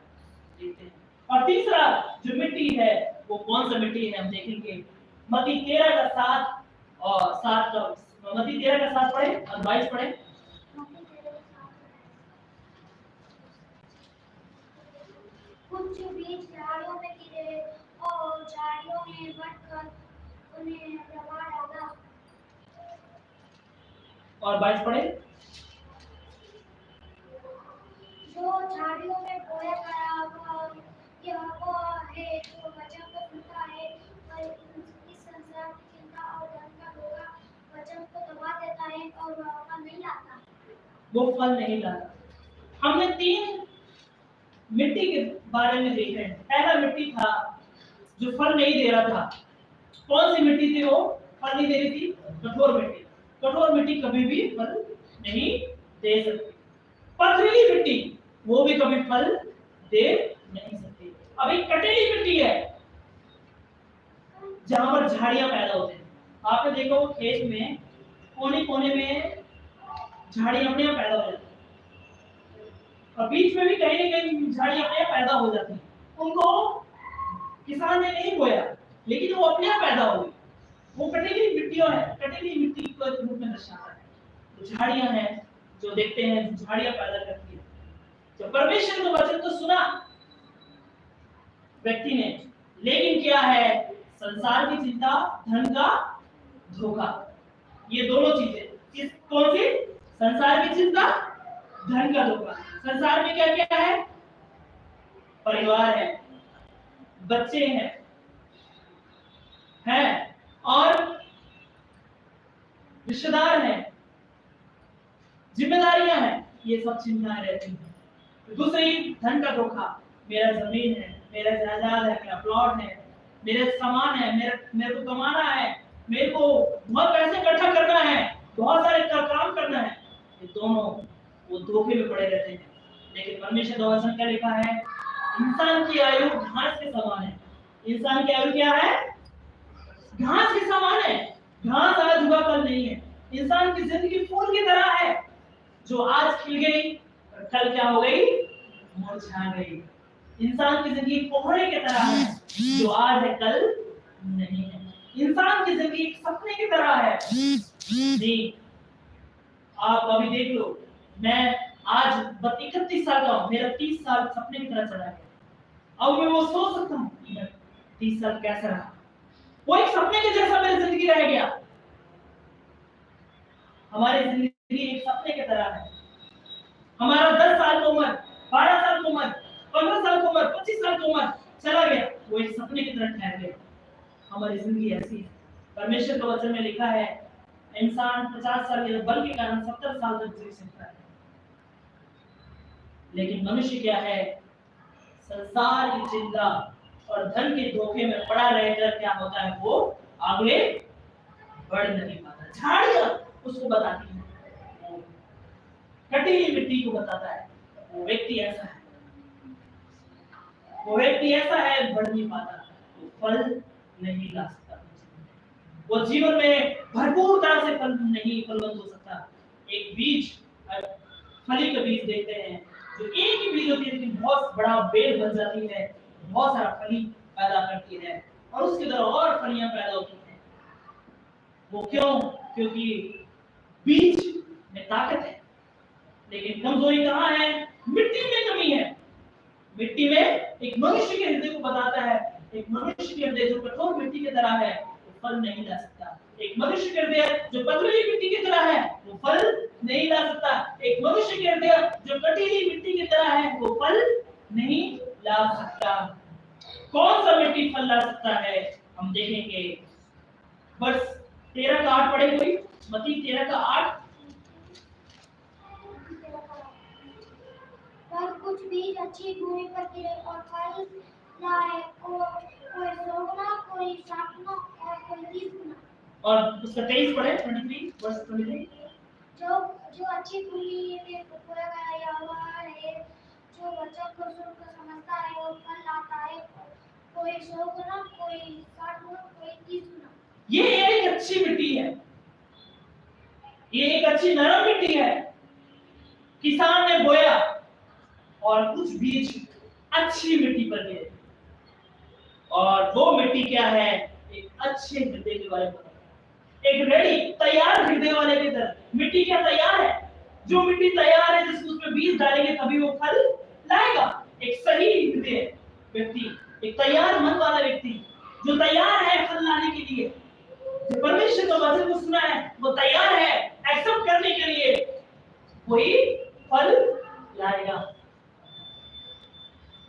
देखते हैं। और तीसरा जो मिट्टी है, वो कौन सा मिट्टी है हम देखेंगे। मत्ती 13 का 7 और 7 का, मत्ती 13 का 7 पढ़े और 22 पढ़े। कुछ बीज झाड़ियों में गिरे और झाड़ियों ने बढ़कर उन्हें दबा डाला। और 22 पढ़े। जो झाड़ियों में बोया गया यह वो है जो वचन को सुनता है, पर इस संसार की चिंता और धन का धोखा वचन को दबा देता है और वह फल नहीं लाता। वो फल नहीं लाता। हमने 3 मिट्टी के बारे में देख रहे हैं। पहला मिट्टी था जो फल नहीं दे रहा था। कौन सी मिट्टी थी वो फल नहीं दे रही थी? कठोर मिट्टी। कठोर मिट्टी कभी भी फल नहीं दे सकती। पथरीली मिट्टी वो भी कभी फल दे नहीं सकती। अब एक कटेली मिट्टी है जहां पर झाड़ियां पैदा होती हैं। आपने देखा वो खेत में कोने कोने में झाड़ियां अपने आप पैदा हो जाती हैं, और बीच में भी कहीं ना कहीं झाड़ियां अपने आप पैदा हो जाती हैं। उनको किसान ने नहीं बोया, लेकिन वो अपने आप पैदा हो गई। वो कटेली मिट्टियों है, कटेली मिट्टी को रूप में दर्शाता है। तो झाड़ियां हैं जो देखते हैं, झाड़ियां पैदा करती है। तो परमेश्वर के वचन को सुना व्यक्ति ने, लेकिन क्या है, संसार की चिंता, धन का धोखा, ये दोनों चीजें। इस कौन सी? संसार की चिंता, धन का धोखा। संसार में क्या क्या है? परिवार है, बच्चे हैं और रिश्तेदार हैं, जिम्मेदारियां हैं, ये सब चिंताएं रहती हैं। दूसरी धन का धोखा, मेरा जमीन है, मेरा जायदाद है, मेरा प्लॉट है, मेरे सामान है, मेरे को कमाना है, मेरे को बहुत पैसे इकट्ठा करना है, बहुत सारे काम करना है। ये दोनों वो धोखे में पड़े रहते हैं। लेकिन परमेश्वर का वचन क्या लिखा है? इंसान की आयु घास के समान है। इंसान की आयु क्या है? घास के समान है। घास आज हुआ कल नहीं है। इंसान की जिंदगी फूल की तरह है, जो आज खिल गई और कल क्या हो गई? मुरझा गई। इंसान की जिंदगी कोहरे की तरह है, जो आज है कल नहीं है। इंसान की जिंदगी एक सपने की तरह है। नहीं, आप अभी देख लो, मैं आज 31 साल का हूं, मेरा 30 साल सपने की तरह चला गया। अब मैं वो सोच सकता हूँ 30 साल कैसा रहा, वो एक सपने के जैसा मेरी जिंदगी रह गया। हमारी जिंदगी एक सपने की तरह है। हमारा 10 साल की उम्र, 12 साल की उम्र, 15 साल की उम्र, 25 साल की उम्र चला गया, वो एक सपने की तरह ठहर गया। हमारी जिंदगी ऐसी है। परमेश्वर के वचन में लिखा है इंसान 50 साल के बल के कारण 70 साल तक जी सकता है, लेकिन मनुष्य क्या है, संसार की चिंता और धन के धोखे में पड़ा रहकर क्या होता है, वो आगे बढ़ नहीं पाता। झाड़ियां उसको बताती है, वो कटी मिट्टी को बताता है। वो व्यक्ति ऐसा है, वो व्यक्ति ऐसा है, बढ़ नहीं पाता, वो फल नहीं ला सकता, वो जीवन में भरपूर तरह से फल नहीं फलवंत हो सकता। एक बीज, फली का बीज देखते हैं, जो एक ही बीज होती है लेकिन बहुत बड़ा बेल बन जाती है, बहुत सारा फली पैदा करती है और उसके द्वारा और फलियां पैदा होती हैं। वो क्यों? क्योंकि बीज में ताकत है, लेकिन कमजोरी कहाँ है? मिट्टी में कमी है। मिट्टी में एक मनुष्य के हृदय को बताता है, एक मनुष्य के हृदय जो कठोर मिट्टी की तरह है, वो फल नहीं ला सकता। एक मनुष्य के हृदय जो पथरीली मिट्टी की तरह है, वो फल नहीं ला सकता। एक मनुष्य के हृदय जो कटीली मिट्टी की तरह है, वो फल नहीं ला सकता। कौन सा मिट्टी फल ला सकता है, हम देखेंगे। वर्ष 13 का 8 पढ़े कोई, मत्ती 13 का 8। पर कुछ बीज अच्छी भूमि पर गिरे और फल लाए, कोई 100 गुना, कोई 60 गुना और कोई 30 गुना। और उसका 23 पढ़े, 23 वर्ष 23। जो अच्छी भूमि में बोया गया हुआ है, जो वचन को सुनकर समझता है और फल लाता है, कोई 100 गुना, कोई 60 गुना, कोई 30 गुना। ये एक अच्छी मिट्टी है, ये एक अच्छी नरम मिट्टी है। किसान ने बोया और कुछ बीज अच्छी मिट्टी पर गिरे, और वो मिट्टी क्या है? एक अच्छे हृदय के बारे में, एक रेडी तैयार हृदय वाले की तरह। मिट्टी क्या तैयार है? जो मिट्टी तैयार है, जिसमें उसमें बीज डालेंगे तभी वो फल लाएगा। एक सही हृदय व्यक्ति, एक तैयार मन वाला व्यक्ति जो तैयार है फल लाने के लिए, जो परमेश्वर का वचन को सुना है, वो तैयार है एक्सेप्ट करने के लिए, वही फल लाएगा।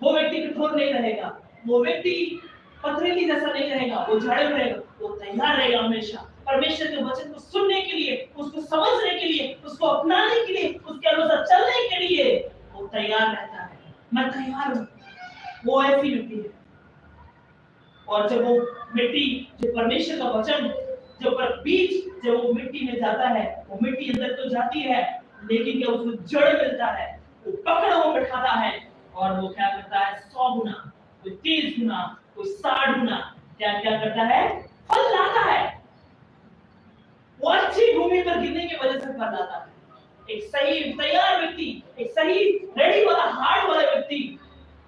वो व्यक्ति कठोर नहीं रहेगा, वो व्यक्ति पथरीली जैसा नहीं रहेगा, वो झाड़ू रहेगा, वो तैयार रहेगा हमेशा परमेश्वर के वचन को सुनने के लिए, उसको समझने के लिए, उसको अपनाने के लिए, उसके अनुसार चलने के लिए वो तैयार रहता है। मैं तैयार हूं, वो ऐसी मिट्टी है। और जब वो मिट्टी, जो परमेश्वर का वचन, जो पर बीज जब वो मिट्टी में जाता है, वो मिट्टी अंदर तो जाती है, लेकिन क्या उसको जड़ मिलता है, वो पकड़ वो बैठाता है और वो क्या करता है? 100 गुना, कोई 30 गुना, कोई 60 गुना क्या क्या करता है? फल लाता है। वो अच्छी भूमि पर गिरने की वजह से फल लाता है। एक सही तैयार व्यक्ति, एक सही रेडी वाला हार्ट वाला व्यक्ति,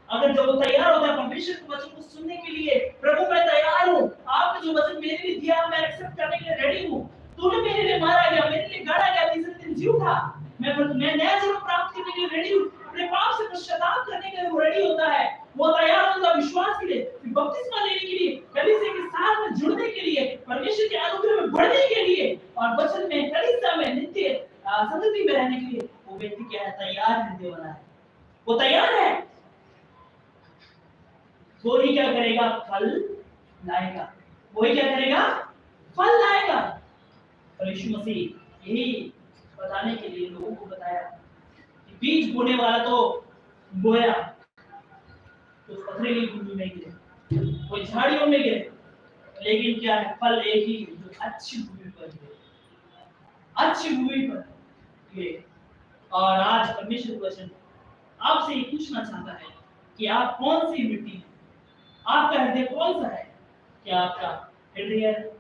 अगर जब वो तैयार होता है परमेश्वर के वचन को सुनने के लिए, प्रभु मैं तैयार हूँ, आपने जो वचन मेरे लिए दिया मैं एक्सेप्ट करने के लिए रेडी हूँ, तूने मेरे लिए मारा गया, मेरे लिए गाड़ा गया, तीसरे दिन जी उठा, मैं नया जीवन प्राप्त करने के लिए रेडी हूँ, अपने पाप से पश्चाताप करने के लिए वो रेडी होता है। वो तैयार होता है विश्वास के लिए, बपतिस्मा लेने के लिए, कलीसिया के साथ में जुड़ने के लिए, परमेश्वर के अनुग्रह में बढ़ने के लिए और वचन में, कलीसिया में नित्य संगति में रहने के लिए। वो व्यक्ति क्या है? तैयार हृदय वाला है, वो तैयार है। वो ही क्या करेगा? फल लाएगा। वो ही क्या करेगा? फल लाएगा। और यीशु मसीह यही बताने के लिए लोगों को बताया कि बीज बोने वाला तो बोया, तो पथरीली भूमि में गिरे, कोई झाड़ियों में गिरे, लेकिन क्या है? फल एक ही, जो अच्छी भूमि पर गिरे, अच्छी भूमि पर गिरे। और आज परमेश्वर वचन आपसे ये पूछना चाहता है कि आप कौन सी मिट्टी है? आपका हृदय कौन सा है? क्या आपका हृदय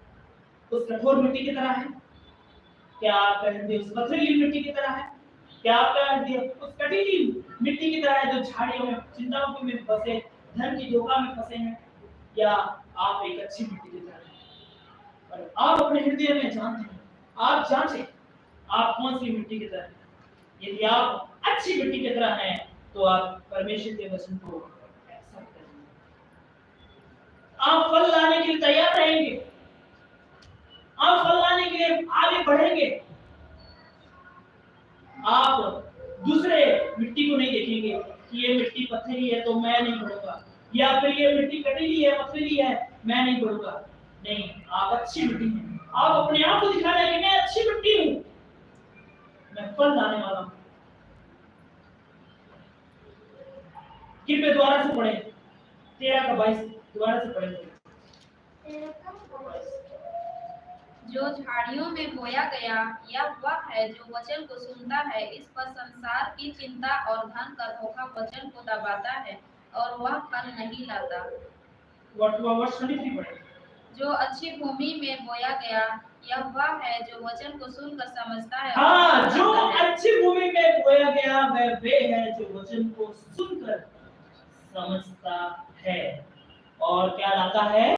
उस कठोर मिट्टी की तरह है? क्या आपका हृदय उस पथरीली मिट्टी की तरह है? क्या आपका हृदय उस कटीली मिट्टी की तरह है, जो झाड़ियों में, चिंताओं में फंसे, धन की धोखा में फंसे हैं? या आप एक अच्छी मिट्टी की तरह हैं? और आप अपने हृदय में जानते हैं, आप जांचें आप कौन सी मिट्टी की तरह हैं। यदि आप अच्छी मिट्टी की तरह हैं, तो आप परमेश्वर के वचन को एक्सेप्ट करेंगे, आप फल लाने के लिए तैयार रहेंगे, आप फल लाने के लिए आगे बढ़ेंगे। मिट्टी को नहीं देखेंगे कि ये मिट्टी पथरीली है तो मैं नहीं बढ़ूंगा, या फिर ये मिट्टी कटीली है पथरीली है मैं नहीं बढ़ूंगा। नहीं, आप अच्छी मिट्टी हैं। आप अपने आप को दिखाना है कि मैं अच्छी मिट्टी हूं, मैं फल लाने वाला हूं। कृपया दोबारा से पढ़े 13 का 22, दोबारा से पढ़ेंगे। जो झाड़ियों में बोया गया यह वह है जो वचन को सुनता है, इस पर संसार की चिंता और धन का धोखा वचन को दबाता है और वह फल नहीं लाता। वर्ष 23 पढ़े। जो अच्छी भूमि में बोया गया यह वह है जो वचन को सुनकर समझता है। हाँ, जो अच्छी भूमि में बोया गया वह वे है जो वचन को सुनकर समझता है और क्या लाता है,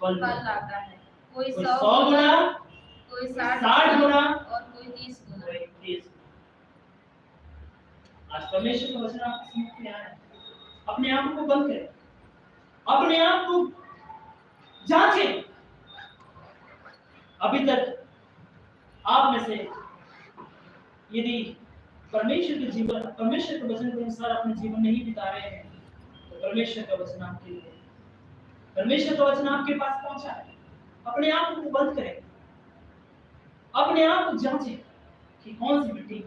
फल लाता है। कोई 100 गुना, कोई 60 गुना और कोई 30 गुना। आज परमेश्वर का वचन आपको समझ में आया, अपने आप को बंद करें, अपने आप को जांचें। अभी तक आप में से यदि परमेश्वर के जीवन, परमेश्वर के वचन के अनुसार अपने जीवन नहीं बिता रहे हैं तो परमेश्वर का वचन आपके लिए, परमेश्वर का वचन आपके पास पहुंचा है। अपने आप को बंद करें, अपने आप को जांचें कि कौन सी मिट्टी।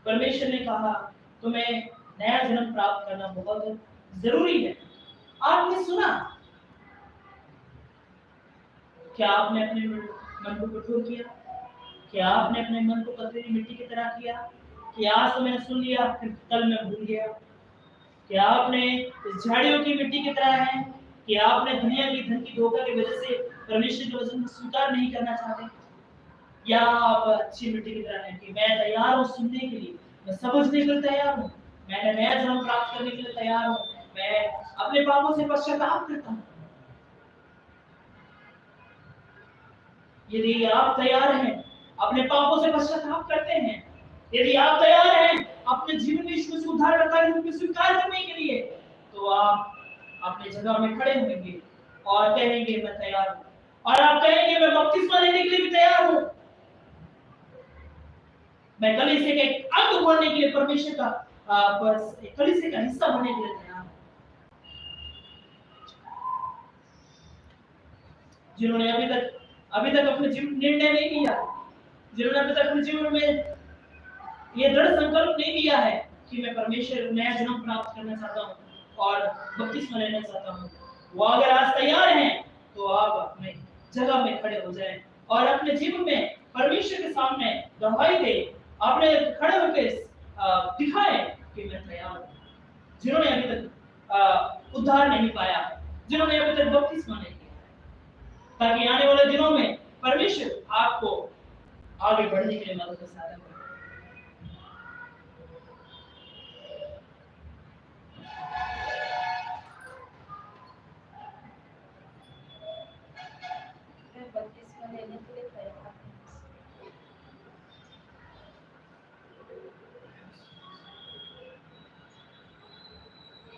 परमेश्वर ने कहा तुम्हें नया जन्म प्राप्त करना बहुत जरूरी है। आपने सुना, क्या आपने अपने मन को कठोर किया? क्या आपने अपने मन को पथरीली मिट्टी की तरह किया कि आज तो मैंने सुन लिया फिर कल मैं भूल गया? क्या आपने इस झाड़ियों की मिट्टी की तरह है कि आपने दुनिया की धन की धोखा की वजह से परमेश्वर के वचन को स्वीकार नहीं करना चाहते? या आप अच्छी मिट्टी की तरह हैं कि मैं तैयार हूँ सुनने के लिए, मैं समझने के लिए तैयार हूँ, मैं नया जन्म प्राप्त करने के लिए तैयार हूँ, मैं अपने पापों से पश्चाताप करता हूँ। यदि आप तैयार हैं, अपने पापों से पश्चाताप करते हैं, यदि आप तैयार हैं अपने जीवन में यीशु से उद्धारकर्ता के रूप में स्वीकार करने के लिए, तो आप अपने जगह में खड़े होंगे और कहेंगे मैं तैयार हूं, और आप कहेंगे मैं बपतिस्मा लेने के लिए भी तैयार हूं, मैं कलीसिया के एक अंग बनने के लिए, परमेश्वर का बस एक कलीसिया का हिस्सा बनने के लिए तैयार हूं। जिन्होंने अभी तक अपने जीवन निर्णय नहीं लिया, जिन्होंने अभी तक अपने जीवन में ये दृढ़ संकल्प नहीं लिया है कि मैं परमेश्वर नया जन्म प्राप्त करना चाहता हूँ और बपतिस्मा लेना चाहता हूँ, वो अगर आज तैयार हैं तो आप अपने जगह में खड़े हो जाएं और अपने जीवन में परमेश्वर के सामने गवाही दे, अपने खड़े होकर दिखाएं कि मैं तैयार हूँ। जिन्होंने अभी तक उद्धार नहीं पाया, जिन्होंने अभी तक बपतिस्मा नहीं किया, ताकि आने वाले दिनों में परमेश्वर आपको आगे बढ़ने के लिए मदद कर सके।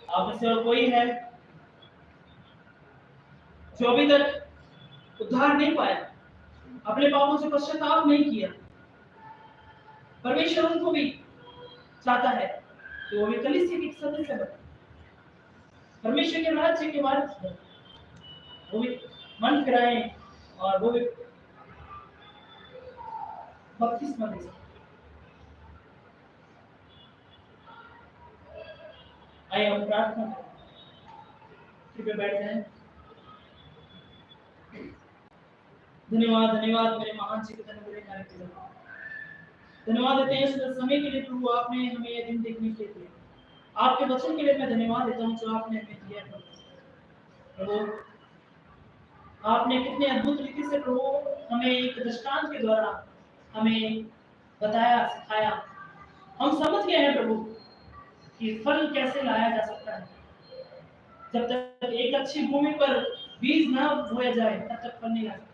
आप में से और कोई है जो अभी तक उद्धार नहीं पाया, अपने पापों से पश्चाताप नहीं किया? परमेश्वर उनको भी चाहता है कि वो भी कलीसिया के सदस्य बने, परमेश्वर के राज्य के वारिस बने, वो भी मन फिराएं और वो भी बपतिस्मा ले सकें। आइए हम प्रार्थना करें, कृपया बैठ जाएं। धन्यवाद धन्यवाद मेरे महान चिकित्सा बुरे कार्य के लिए धन्यवाद देते हैं इस समय के लिए प्रभु, आपने हमें यह दिन देखने के लिए, आपके वचन के लिए मैं धन्यवाद देता हूं जो आपने हमें दिया प्रभु। आपने कितने अद्भुत रीति से प्रभु हमें एक दृष्टांत के द्वारा हमें बताया, सिखाया। हम समझ गए हैं प्रभु कि फल कैसे लाया जा सकता है। जब तक एक अच्छी भूमि पर बीज ना बोया जाए तब तक फल नहीं ला सकता।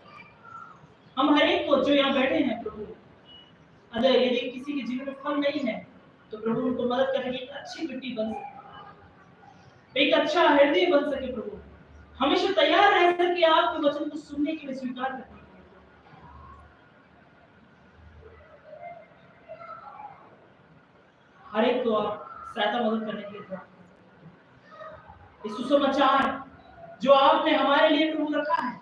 हम हर एक को जो यहाँ बैठे हैं प्रभु, अगर यदि किसी के जीवन में फल नहीं है तो प्रभु उनको मदद करें कि एक अच्छी मिट्टी बन सके, एक अच्छा हृदय बन सके प्रभु, हमेशा तैयार रह सके आपके वचन को सुनने के लिए, स्वीकार करने के लिए। हर एक को आप सहायता मदद करने के लिए प्रार्थना करें। इस सुसमाचार जो आपने हमारे लिए प्रभु रखा है,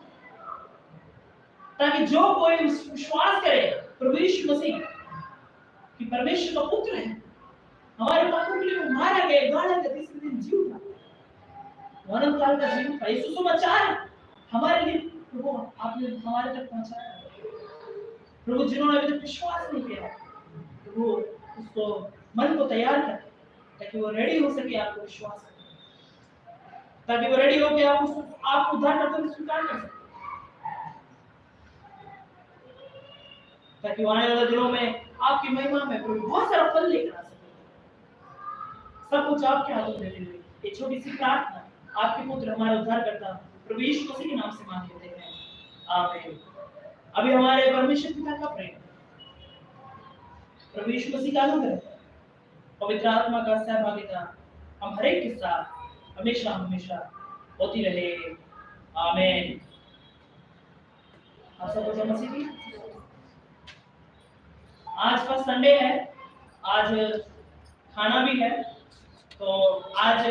ताकि जो कोई विश्वास करे प्रभु यीशु मसीह कि परमेश्वर का पुत्र है, हमारे पापों के लिए वो मारा गया, गाड़ा गया, तीसरे दिन जी उठा, अनंत काल का जीवन का यीशु सुसमाचार हमारे लिए प्रभु आपने हमारे तक पहुंचाया। प्रभु जिन्होंने अभी तक विश्वास नहीं किया, प्रभु उसको मन को तैयार कर, ताकि वो रेडी हो सके आपको विश्वास करने, ताकि वो रेडी हो के आप उद्धार करते हुए स्वीकार कर सके, ताकि आने वाले दिनों में आपकी महिमा में प्रभु बहुत सारा फल लेकर आ सके। सब कुछ आपके हाथों में देते हुए ये छोटी सी प्रार्थना आपके पुत्र हमारे उद्धार करता प्रभु यीशु मसीह के नाम से मांग लेते हैं, आमीन। अभी हमारे परमेश्वर पिता का प्रेम, प्रभु यीशु मसीह का अनुग्रह, पवित्र आत्मा का सहभागिता हम हर एक के साथ हमेशा हमेशा होती रहे, आमीन। आप सब जय मसीह की। आज फर्स्ट संडे है, आज खाना भी है, तो आज